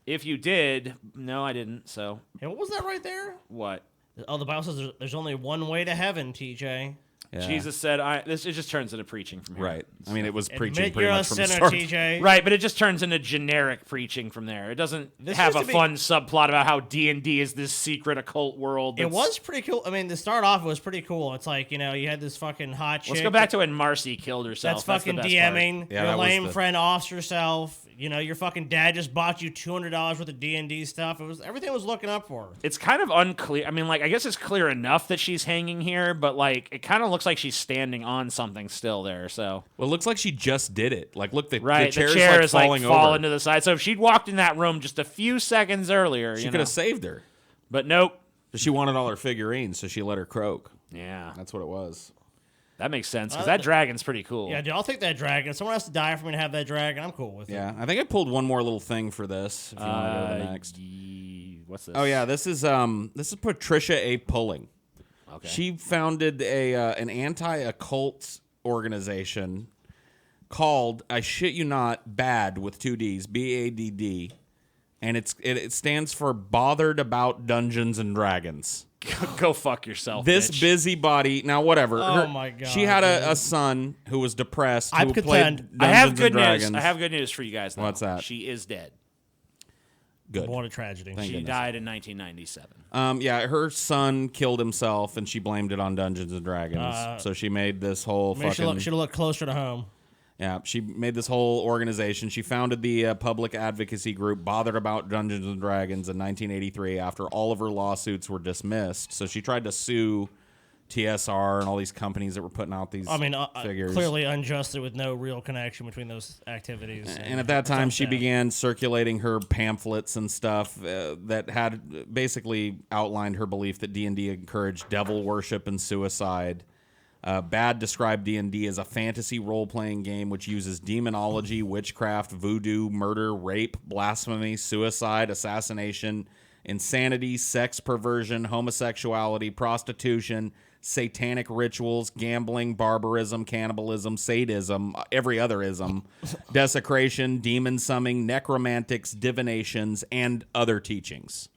If you did, no, I didn't. So Hey, what was that right there? what? Oh, the Bible says there's only one way to heaven, TJ. Yeah. Jesus said, it just turns into preaching from here. Right. I mean, it was preaching Admit pretty you're a much from the sinner, start. TJ. Right, but it just turns into generic preaching from there. It doesn't This have a used to be- fun subplot about how D&D is this secret occult world. It that's- was pretty cool. I mean, to start off, it was pretty cool. It's like, you know, you had this fucking hot chick. Let's go back to when Marcy killed herself. That's fucking the best DMing. part. Yeah, Your that was lame the- friend offs herself. You know, your fucking dad just bought you $200 worth of D&D stuff. Everything was looking up for her. It's kind of unclear. I mean, like, I guess it's clear enough that she's hanging here, but, like, it kind of looks like she's standing on something still there, so. Well, it looks like she just did it. Like, look, the Right, chair is like falling falling over. to the side. So if she'd walked in that room just a few seconds earlier, She you could know. have saved her. But nope. But she wanted all her figurines, so she let her croak. Yeah, That's what it was. that makes sense, because that dragon's pretty cool. Yeah, dude, I'll take that dragon. If someone has to die for me to have that dragon, I'm cool with it. Yeah, I think I pulled one more little thing for this. If you want to go to the next. What's this? Oh yeah, this is Patricia A. Pulling. Okay. She founded an anti-occult organization called, I shit you not, BADD with two D's, BADD, and it stands for Bothered About Dungeons and Dragons. Go fuck yourself. This bitch. busybody, now whatever. Oh my God, She had a son who was depressed. I who contend. played Dungeons I have and good news. Dragons. I have good news for you guys. Though. What's that? She is dead. Good. What a tragedy. Thank She goodness. died in 1997. Yeah, her son killed himself, and she blamed it on Dungeons and Dragons. So she made this whole Maybe fucking. should have looked closer to home. Yeah, she made this whole organization. She founded the public advocacy group Bothered About Dungeons and Dragons in 1983 after all of her lawsuits were dismissed. So she tried to sue TSR and all these companies that were putting out these figures. Clearly unjustly with no real connection between those activities. And at that time, she Yeah. began circulating her pamphlets and stuff that had basically outlined her belief that D&D encouraged devil worship and suicide. BADD described D&D as a fantasy role-playing game which uses demonology, witchcraft, voodoo, murder, rape, blasphemy, suicide, assassination, insanity, sex perversion, homosexuality, prostitution, satanic rituals, gambling, barbarism, cannibalism, sadism, every other ism, desecration, demon summoning, necromantics, divinations, and other teachings.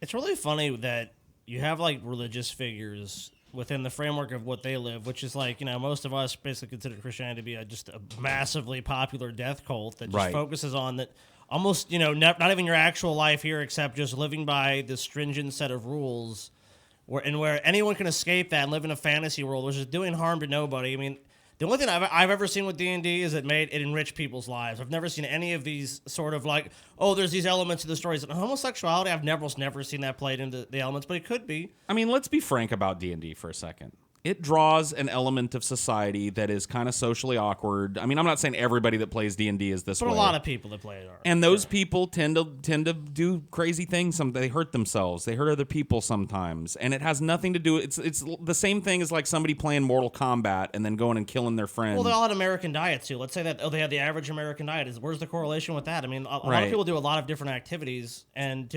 It's really funny that you have like religious figures within the framework of what they live, which is like, you know, most of us basically consider Christianity to be just a massively popular death cult that just Right. focuses on that almost, you know, not even your actual life here, except just living by this stringent set of rules where anyone can escape that and live in a fantasy world, which is doing harm to nobody. I mean, the only thing I've ever seen with D&D is it enriched people's lives. I've never seen any of these sort of like, oh, there's these elements of the stories. And homosexuality, I've never seen that played into the elements, but it could be. I mean, let's be frank about D&D for a second. It draws an element of society that is kind of socially awkward. I mean, I'm not saying everybody that plays D&D is this But way. a lot of people that play it are. And those people tend to do crazy things. They hurt themselves. They hurt other people sometimes. And it has nothing to do. It's the same thing as like somebody playing Mortal Kombat and then going and killing their friend. Well, they all had American diets too. Let's say that they had the average American diet. Where's the correlation with that? I mean, a lot Right. of people do a lot of different activities, and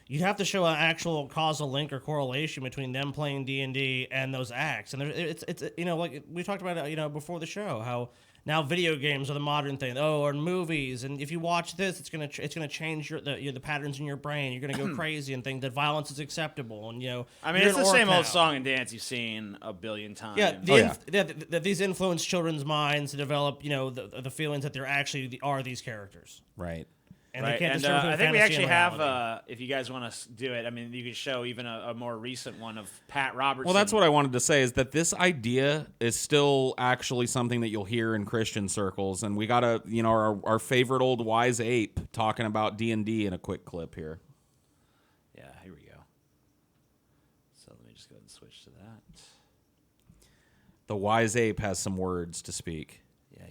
you'd have to show an actual causal link or correlation between them playing D&D and those acts. And it's you know, like we talked about, you know, before the show, how now video games are the modern thing. Oh, or movies, and if you watch this, it's gonna change the patterns in your brain. You're gonna go crazy and think that violence is acceptable. And you know, I mean, you're it's an the orc same now. old song and dance you've seen a billion times. Yeah, these influence children's minds to develop, you know, the feelings that they're actually are these characters. Right. And Right. they can't And distinguish I between think we fantasy actually and have, reality. if you guys want to do it, I mean, you could show even a more recent one of Pat Robertson. Well, that's what I wanted to say is that this idea is still actually something that you'll hear in Christian circles. And we got our favorite old wise ape talking about D&D in a quick clip here. Yeah, here we go. So let me just go ahead and switch to that. The wise ape has some words to speak.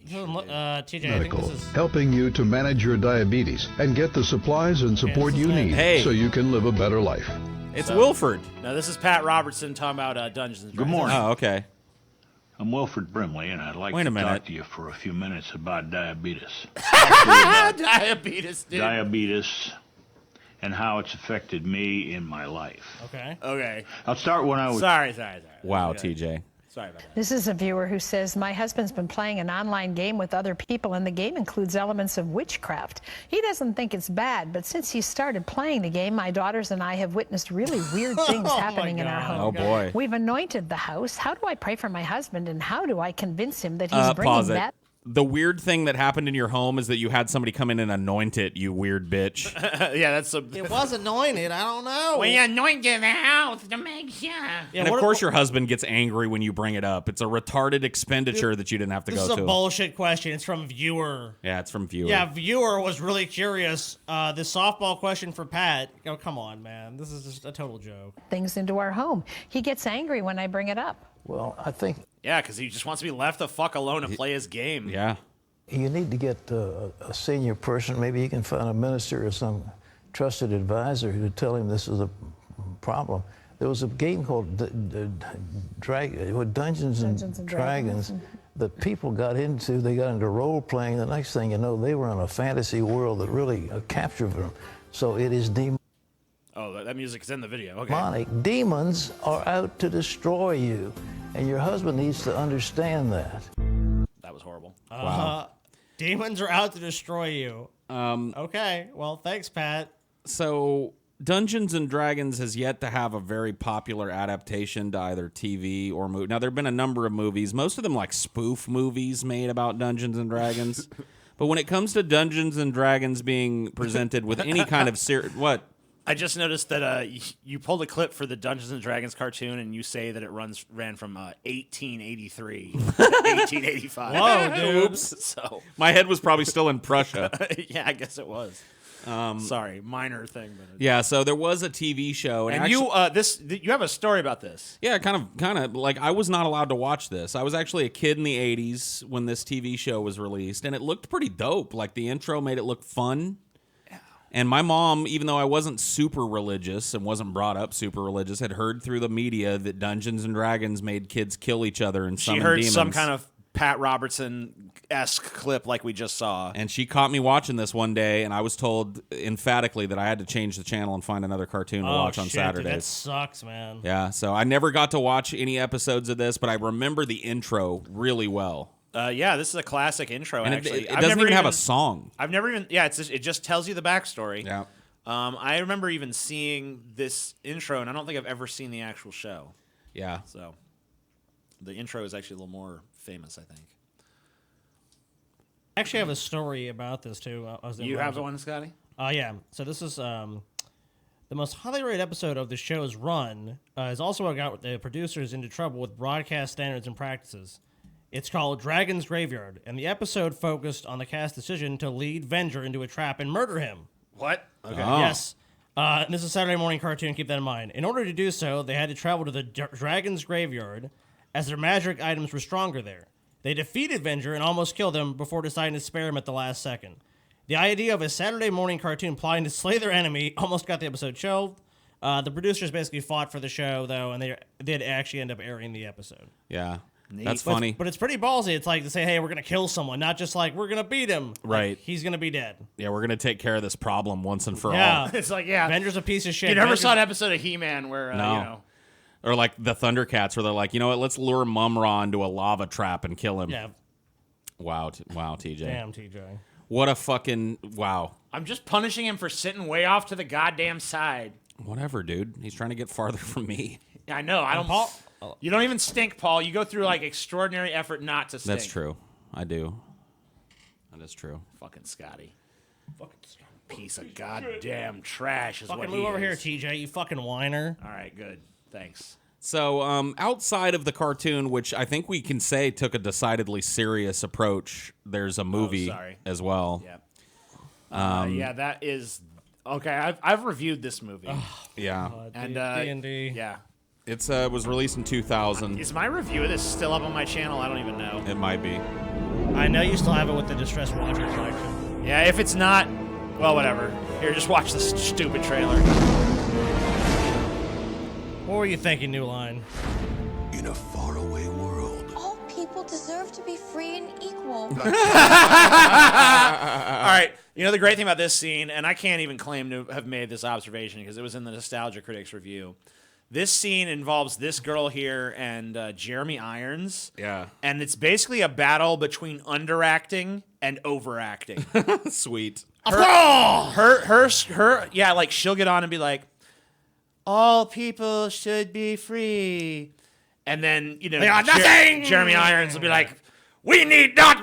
TJ, I think Medical, this is... helping you to manage your diabetes and get the supplies and support you need so you can live a better life. It's Wilford. No, this is Pat Robertson talking about Dungeons and Dragons. Good morning. Oh, okay. I'm Wilford Brimley, and I'd like Wait a to minute. talk to you for a few minutes about diabetes. Diabetes, dude. Diabetes and how it's affected me in my life. Okay. Okay. I'll start when I was... Sorry. Wow, Okay. TJ. Sorry about that. This is a viewer who says, my husband's been playing an online game with other people, and the game includes elements of witchcraft. He doesn't think it's bad, but since he started playing the game, my daughters and I have witnessed really weird things happening in our home. Oh, boy. We've anointed the house. How do I pray for my husband, and how do I convince him that he's bringing Pause it. that? The weird thing that happened in your home is that you had somebody come in and anoint it, you weird bitch. Yeah, that's a... It was anointed. I don't know. We anointed the house to make sure. Yeah, And of course your husband gets angry when you bring it up. It's a retarded expenditure that you didn't have to This go is to. a bullshit question. It's from viewer. Yeah, it's from viewer. Yeah, viewer was really curious. This softball question for Pat. Oh, come on, man. This is just a total joke. Things into our home. He gets angry when I bring it up. Well, I think... Yeah, because he just wants to be left the fuck alone and play his game. Yeah. You need to get a senior person. Maybe you can find a minister or some trusted advisor to tell him this is a problem. There was a game called Dungeons and Dragons that people got into. They got into role playing. The next thing you know, they were in a fantasy world that really captured them. So it is demonic. Oh, that music is in the video. Okay. Demons are out to destroy you, and your husband needs to understand that. That was horrible. Wow. Demons are out to destroy you. Okay. Well, thanks, Pat. So Dungeons and Dragons has yet to have a very popular adaptation to either TV or movie. Now, there have been a number of movies, most of them like spoof movies made about Dungeons and Dragons. But when it comes to Dungeons and Dragons being presented with any kind of what? I just noticed that you pulled a clip for the Dungeons and Dragons cartoon, and you say that it ran from 1883 to 1885. Whoa, dude. Oops. So my head was probably still in Prussia. Yeah, I guess it was. Sorry, minor thing. But yeah, so there was a TV show, and actually, you have a story about this. Yeah, kind of like I was not allowed to watch this. I was actually a kid in the '80s when this TV show was released, and it looked pretty dope. Like the intro made it look fun. And my mom, even though I wasn't super religious and wasn't brought up super religious, had heard through the media that Dungeons and Dragons made kids kill each other and summon demons. She heard some kind of Pat Robertson-esque clip like we just saw. And she caught me watching this one day, and I was told emphatically that I had to change the channel and find another cartoon to watch on Saturdays. Dude, that sucks, man. Yeah, so I never got to watch any episodes of this, but I remember the intro really well. Yeah, this is a classic intro, and actually. It doesn't even have a song. I've never even... Yeah, it just tells you the backstory. Yeah. I remember even seeing this intro, and I don't think I've ever seen the actual show. Yeah. So the intro is actually a little more famous, I think. I actually have a story about this, too. You have the one, Scotty? Yeah. So this is the most highly rated episode of the show's run. Is also what got the producers into trouble with broadcast standards and practices. It's called Dragons Graveyard, and the episode focused on the cast's decision to lead Venger into a trap and murder him. What? Okay. Oh. Yes. And this is a Saturday morning cartoon, keep that in mind. In order to do so, they had to travel to the Dragon's Graveyard, as their magic items were stronger there. They defeated Venger and almost killed him before deciding to spare him at the last second. The idea of a Saturday morning cartoon plotting to slay their enemy almost got the episode shelved. The producers basically fought for the show, though, and they did actually end up airing the episode. Yeah. Neat. That's funny. But it's pretty ballsy. It's like to say, hey, we're going to kill someone, not just like, we're going to beat him. Right. Like, he's going to be dead. Yeah, we're going to take care of this problem once and for Yeah. all. It's like, yeah. Venger's a piece of shit. You never saw an episode of He-Man where, No. you know. Or like the Thundercats where they're like, you know what, let's lure Mum-Ra into a lava trap and kill him. Yeah. Wow, TJ. Damn, TJ. What a fucking, wow. I'm just punishing him for sitting way off to the goddamn side. Whatever, dude. He's trying to get farther from me. Yeah, I know. I don't. Paul, you don't even stink, Paul. You go through like extraordinary effort not to stink. That's true. I do. That is true. Fucking Scotty. Fucking Scotty. Piece of goddamn trash is fucking what he move over is. here, TJ. You fucking whiner. All right, good. Thanks. So, outside of the cartoon, which I think we can say took a decidedly serious approach, there's a movie as well. Yeah. Yeah, that is okay. I've reviewed this movie. Yeah. And D&D. yeah. It's was released in 2000. Is my review of this still up on my channel? I don't even know. It might be. I know you still have it with the Distress Watcher collection. Yeah, if it's not, well, whatever. Here, just watch this stupid trailer. What were you thinking, New Line? In a faraway world. All people deserve to be free and equal. All right. You know the great thing about this scene, and I can't even claim to have made this observation because it was in the Nostalgia Critics review. This scene involves this girl here and Jeremy Irons. Yeah. And it's basically a battle between underacting and overacting. Sweet. Yeah, like she'll get on and be like, all people should be free. And then, you know, They are nothing! Jeremy Irons will be like, we need not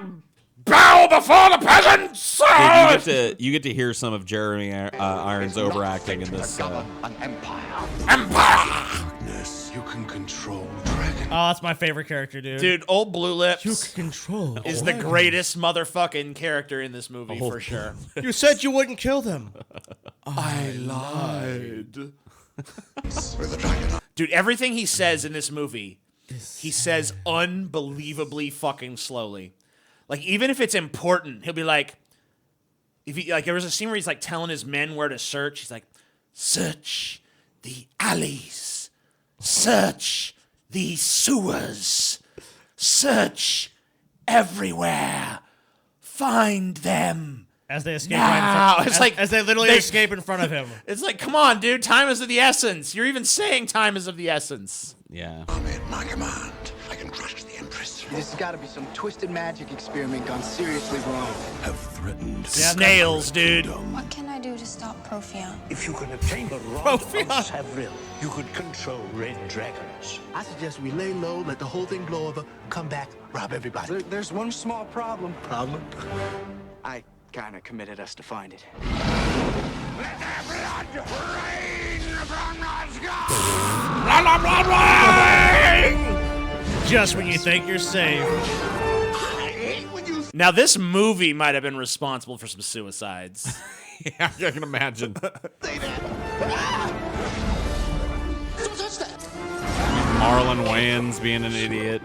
bow before the peasants! Dude, you get to hear some of Jeremy Irons overacting in this. Darkness, you can control dragons. Oh, that's my favorite character, dude. Dude, old Blue Lips You can control is the greatest motherfucking character in this movie, for sure. You said you wouldn't kill them. I lied. Dude, everything he says in this movie, he says unbelievably fucking slowly. Like, even if it's important, he'll be like, there was a scene where he's like telling his men where to search. He's like, search the alleys, search the sewers, search everywhere, find them. As they escape now. right in front, as they literally escape in front of him. It's like, come on, dude, time is of the essence. You're even saying time is of the essence. Yeah. I'm at my command. I can crush the Empress. This has got to be some twisted magic experiment gone seriously wrong. Have threatened. Snails, dude. What can I do to stop Profion? If you can obtain the rod of Sevril, you could control red dragons. I suggest we lay low, let the whole thing blow over, come back, rob everybody. There's one small problem. Problem? I kind of committed us to find it. Let the blood rain from the sky! Blood rain! Just when you think you're safe. Now, this movie might have been responsible for some suicides. Yeah, I can imagine. Don't touch that! Marlon Wayans being an idiot.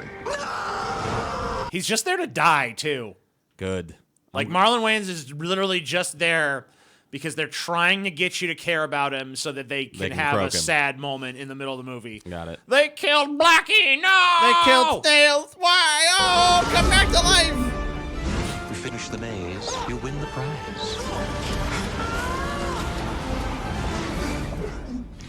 He's just there to die, too. Good. Like, Marlon Wayans is literally just there because they're trying to get you to care about him so that they can have a sad moment in the middle of the movie. Got it. They killed Blackie! No! They killed Snails! Why? Oh, come back to life! We finish the maze, you win the prize.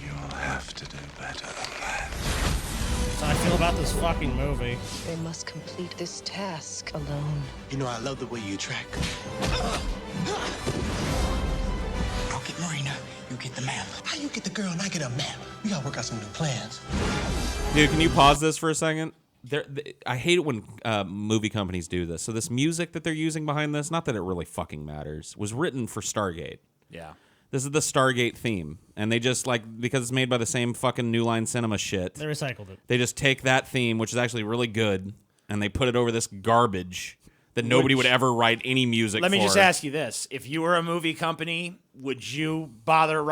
You'll have to do better than that. That's how I feel about this fucking movie. They must complete this task alone. You know, I love the way you track. I'll get Marina, you get the map. How you get the girl and I get a map? We gotta work out some new plans. Dude, can you pause this for a second? I hate it when movie companies do this. So this music that they're using behind this, not that it really fucking matters, was written for Stargate. Yeah. This is the Stargate theme. And they just, like, because it's made by the same fucking New Line Cinema shit. They recycled it. They just take that theme, which is actually really good, and they put it over this garbage that nobody would ever write any music for. Let me just ask you this. If you were a movie company, would you bother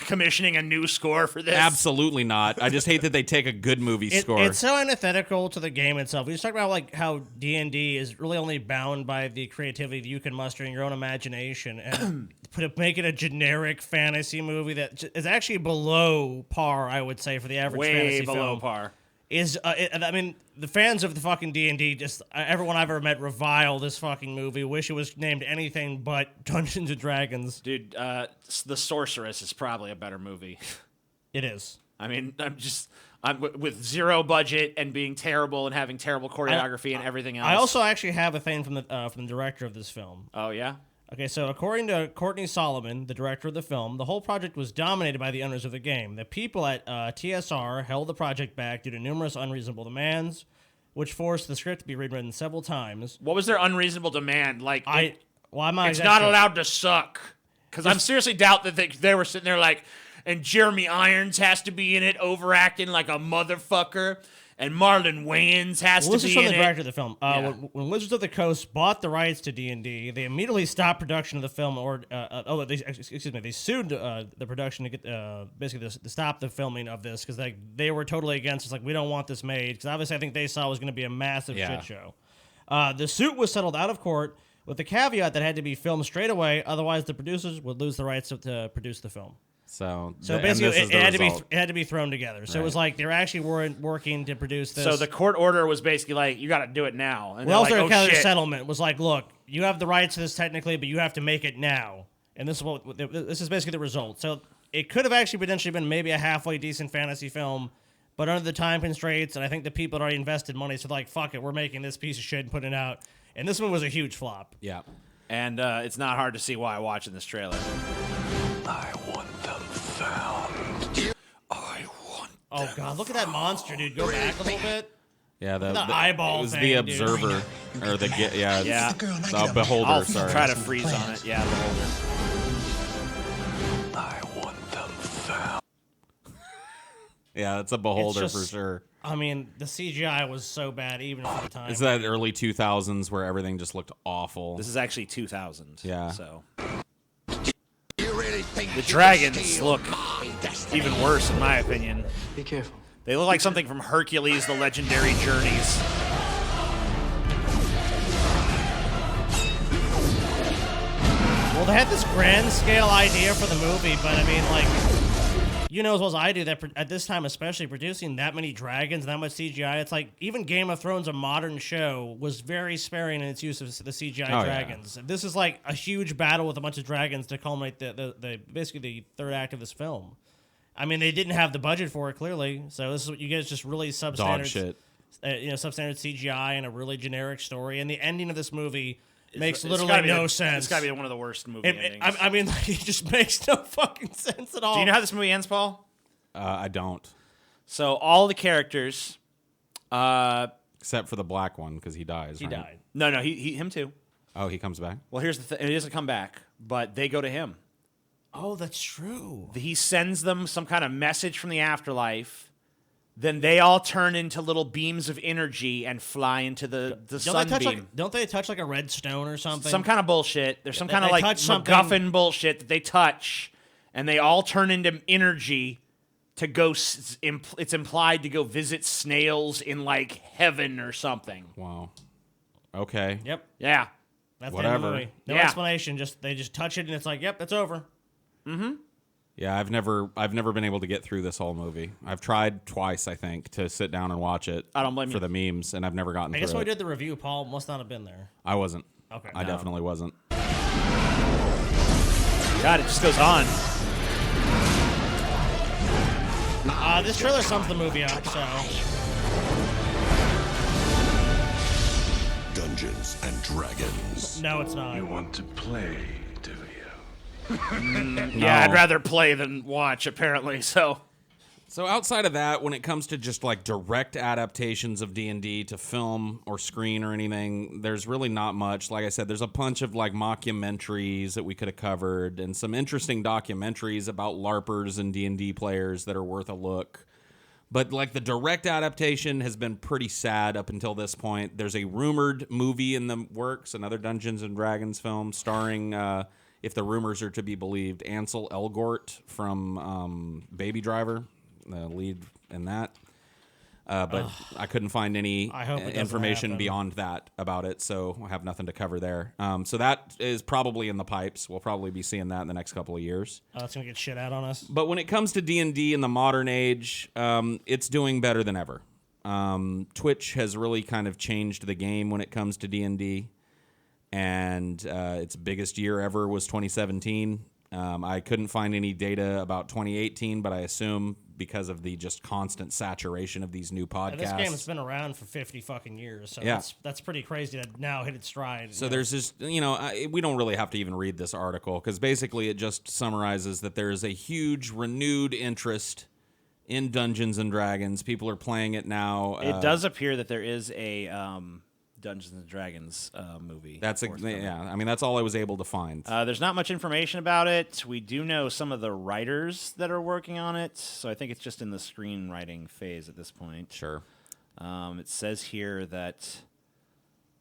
commissioning a new score for this? Absolutely not. I just hate that they take a good movie score. It's so antithetical to the game itself. We just talked about like how D&D is really only bound by the creativity that you can muster in your own imagination, and make it a generic fantasy movie that is actually below par, I would say, for the average fantasy film. Way below par. I mean, the fans of the fucking D&D, just everyone I've ever met revile this fucking movie. Wish it was named anything but Dungeons and Dragons. Dude, The Sorceress is probably a better movie. It is. I mean, I'm with zero budget and being terrible and having terrible choreography and everything else. I also actually have a thing from the director of this film. Oh, yeah? Okay, so according to Courtney Solomon, the director of the film, the whole project was dominated by the owners of the game. The people at TSR held the project back due to numerous unreasonable demands, which forced the script to be rewritten several times. What was their unreasonable demand? Like, I'm not it's not allowed to suck. Because I'm seriously doubt that they were sitting there like, and Jeremy Irons has to be in it, overacting like a motherfucker, and Marlon Wayans has to be in it. This is from the director of the film. When Wizards of the Coast bought the rights to D&D, they immediately stopped production of the film, they sued the production to get basically to stop the filming of this because they were totally against. It's like, we don't want this made because obviously I think they saw it was going to be a massive shit show. The suit was settled out of court with the caveat that it had to be filmed straight away, otherwise the producers would lose the rights to produce the film. So basically, it had to be thrown together. So it was like they were actually working to produce this. So the court order was basically like, you got to do it now. And well, their settlement was like, look, you have the rights to this technically, but you have to make it now. And this is basically the result. So it could have actually potentially been maybe a halfway decent fantasy film, but under the time constraints, and I think the people had already invested money, so like, fuck it, we're making this piece of shit and putting it out. And this one was a huge flop. Yeah. And it's not hard to see why watching this trailer. I want them found. I want Oh, God, look at that monster, dude. Go back a little bit. Yeah, the eyeball it was thing, the dude. Observer. Or the, the Beholder, I'll sorry. try to freeze on it. Yeah, Beholder. I want them found. Yeah, it's a Beholder for sure. I mean, the CGI was so bad even for the time. It's that early 2000s where everything just looked awful. This is actually 2000. Yeah. So the dragons look even worse, in my opinion. Be careful. They look like something from Hercules: The Legendary Journeys. Well, they had this grand scale idea for the movie, but I mean, like, you know as well as I do that at this time, especially producing that many dragons and that much CGI, it's like even Game of Thrones, a modern show, was very sparing in its use of the CGI dragons. Yeah. This is like a huge battle with a bunch of dragons to culminate the basically the third act of this film. I mean, they didn't have the budget for it, clearly, so this is what you get, just really substandard dog shit. Substandard CGI and a really generic story. And the ending of this movie makes literally no sense. It's got to be one of the worst movie endings. I mean, like, it just makes no fucking sense at all. Do you know how this movie ends, Paul? I don't. So all the characters, except for the black one, because he dies. He died. No, him too. Oh, he comes back. Well, here's the thing: he doesn't come back, but they go to him. Oh, that's true. He sends them some kind of message from the afterlife. Then they all turn into little beams of energy and fly into the sunbeam. Don't they touch like a red stone or something? Some kind of bullshit. There's some kind of like MacGuffin bullshit that they touch, and they all turn into energy to go. It's implied to go visit snails in like heaven or something. Wow. Okay. Yep. Yeah. That's whatever. The end of the movie. No explanation. They just touch it and it's like, yep, it's over. Mm-hmm. Yeah, I've never been able to get through this whole movie. I've tried twice, I think, to sit down and watch it. I don't blame for the memes, and I've never gotten through it. I guess when we did the review, Paul must not have been there. I wasn't. Okay. I definitely wasn't. God, it just goes on. This trailer sums the movie up, so. Dungeons and Dragons. No, it's not. You want to play, do you? Yeah, I'd rather play than watch, apparently, so outside of that, when it comes to just like direct adaptations of D&D to film or screen or anything, there's really not much. Like I said, there's a bunch of like mockumentaries that we could have covered and some interesting documentaries about LARPers and D&D players that are worth a look. But like the direct adaptation has been pretty sad up until this point. There's a rumored movie in the works, another Dungeons and Dragons film starring if the rumors are to be believed, Ansel Elgort from Baby Driver, the lead in that. But I couldn't find any information beyond that about it, so I have nothing to cover there. So that is probably in the pipes. We'll probably be seeing that in the next couple of years. It's going to get shit out on us. But when it comes to D&D in the modern age, it's doing better than ever. Twitch has really kind of changed the game when it comes to D&D. And its biggest year ever was 2017. I couldn't find any data about 2018, but I assume because of the just constant saturation of these new podcasts. This game has been around for 50 fucking years, so that's pretty crazy to now hit its stride. So there's just, we don't really have to even read this article, because basically it just summarizes that there is a huge renewed interest in Dungeons and Dragons. People are playing it now. It does appear that there is a Dungeons and Dragons movie. Yeah. I mean, that's all I was able to find. There's not much information about it. We do know some of the writers that are working on it, so I think it's just in the screenwriting phase at this point. Sure. It says here that,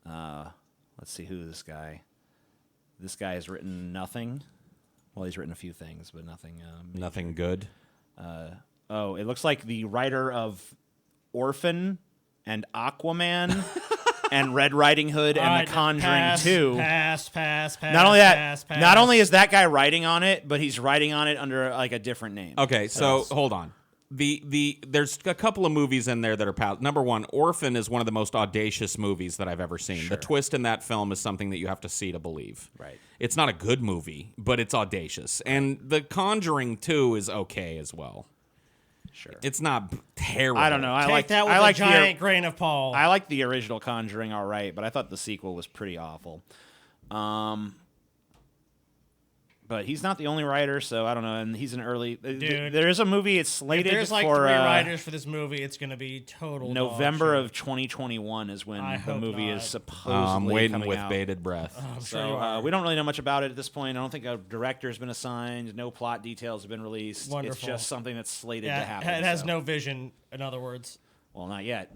let's see who this guy. This guy has written nothing. Well, he's written a few things, but nothing. Nothing good. It looks like the writer of Orphan and Aquaman and Red Riding Hood and The Conjuring 2. Pass. Not only that, not only is that guy writing on it, but he's writing on it under like a different name. Okay, so hold on. There's a couple of movies in there that are number one. Orphan is one of the most audacious movies that I've ever seen. Sure. The twist in that film is something that you have to see to believe. Right. It's not a good movie, but it's audacious. And The Conjuring 2 is okay as well. Sure. It's not terrible. I don't know. I like that with a giant grain of Paul. I like the original Conjuring all right, but I thought the sequel was pretty awful. But he's not the only writer, so I don't know. And he's an early. Dude, there is a movie. It's slated if there's like for 3 writers for this movie. It's going to be total. November of 2021 is when the movie is supposedly I'm waiting coming with out. bated breath. So we don't really know much about it at this point. I don't think a director's been assigned. No plot details have been released. Wonderful. It's just something that's slated to happen. It has no vision. In other words. Well, not yet.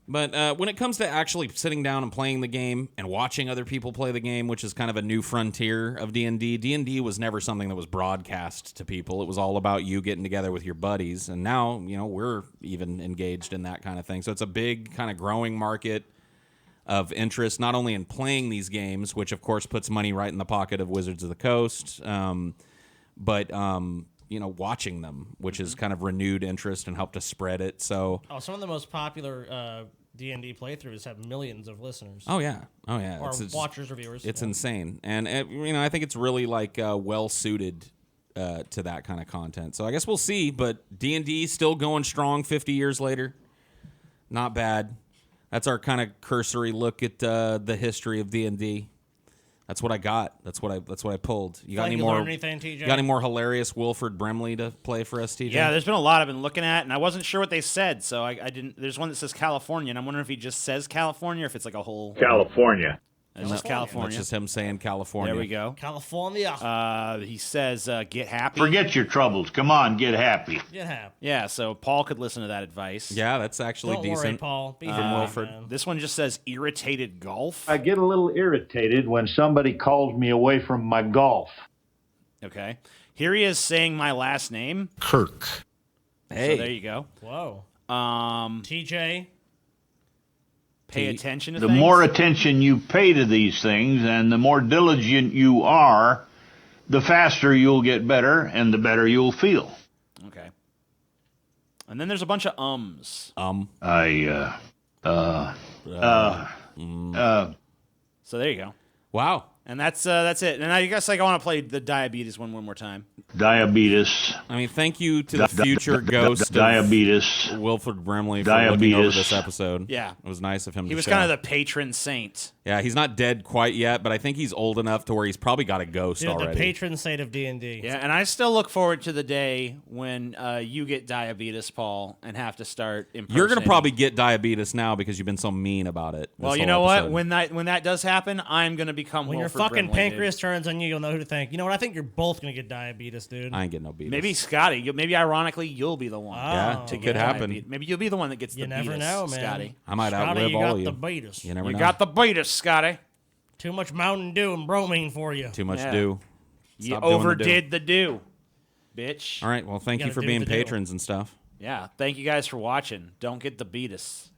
But when it comes to actually sitting down and playing the game and watching other people play the game, which is kind of a new frontier of D&D, D&D was never something that was broadcast to people. It was all about you getting together with your buddies. And now, we're even engaged in that kind of thing. So it's a big kind of growing market of interest, not only in playing these games, which of course puts money right in the pocket of Wizards of the Coast, but watching them, which is kind of renewed interest and helped to spread it. So, some of the most popular D&D playthroughs have millions of listeners. Oh yeah. Or watchers or viewers. It's insane, and I think it's really like well suited to that kind of content. So I guess we'll see. But D&D still going strong 50 years later. Not bad. That's our kind of cursory look at the history of D&D. That's what I got. That's what I pulled. You got any more? Anything, TJ? You got any more hilarious Wilford Brimley to play for us, TJ? Yeah, there's been a lot I've been looking at, and I wasn't sure what they said, so I didn't. There's one that says California, and I'm wondering if he just says California, or if it's like a whole California. It's just California. That's just him saying California. There we go. California. He says, "Get happy." Forget your troubles. Come on, get happy. Get happy. Yeah, so Paul could listen to that advice. Yeah, that's actually Don't decent. worry, Paul. Be from happy, Wilford. man. This one just says irritated golf. I get a little irritated when somebody calls me away from my golf. Okay. Here he is saying my last name. Kirk. Hey. So there you go. Whoa. TJ. Pay attention to The things. more attention you pay to these things and the more diligent you are, the faster you'll get better and the better you'll feel. Okay. And then there's a bunch of ums. So there you go. Wow. And that's it. And I guess I want to play the diabetes one more time. Diabetes. I mean, thank you to the future ghost diabetes. of Wilford Brimley for looking over this episode. Yeah. It was nice of him to He was show. kind of the patron saint. Yeah, he's not dead quite yet, but I think he's old enough to where he's probably got a ghost Dude, already. the patron saint of D&D. Yeah, and I still look forward to the day when you get diabetes, Paul, and have to start impersonating. You're going to probably get diabetes now because you've been so mean about it. Well, this you whole know episode. what? When that does happen, I'm going to become When your Wilford fucking Brimley, pancreas turns on you, you'll know who to thank. You know what? I think you're both going to get diabetes, dude. I ain't getting no beaters. Maybe Scotty. Maybe ironically, you'll be the one. Yeah, to it get could happen. diabetes. Maybe you'll be the one that gets You the never beatus, know, man. Scotty. I might Scotty, outlive you all got of you. the beatus. You never You know. got the beatus, Scotty. Too much Mountain Dew and bromine for you. Too much Yeah. do. You Stop doing the overdid the do, bitch. All right, well, thank you gotta for do being the do. patrons and stuff. Yeah, thank you guys for watching. Don't get the beatus.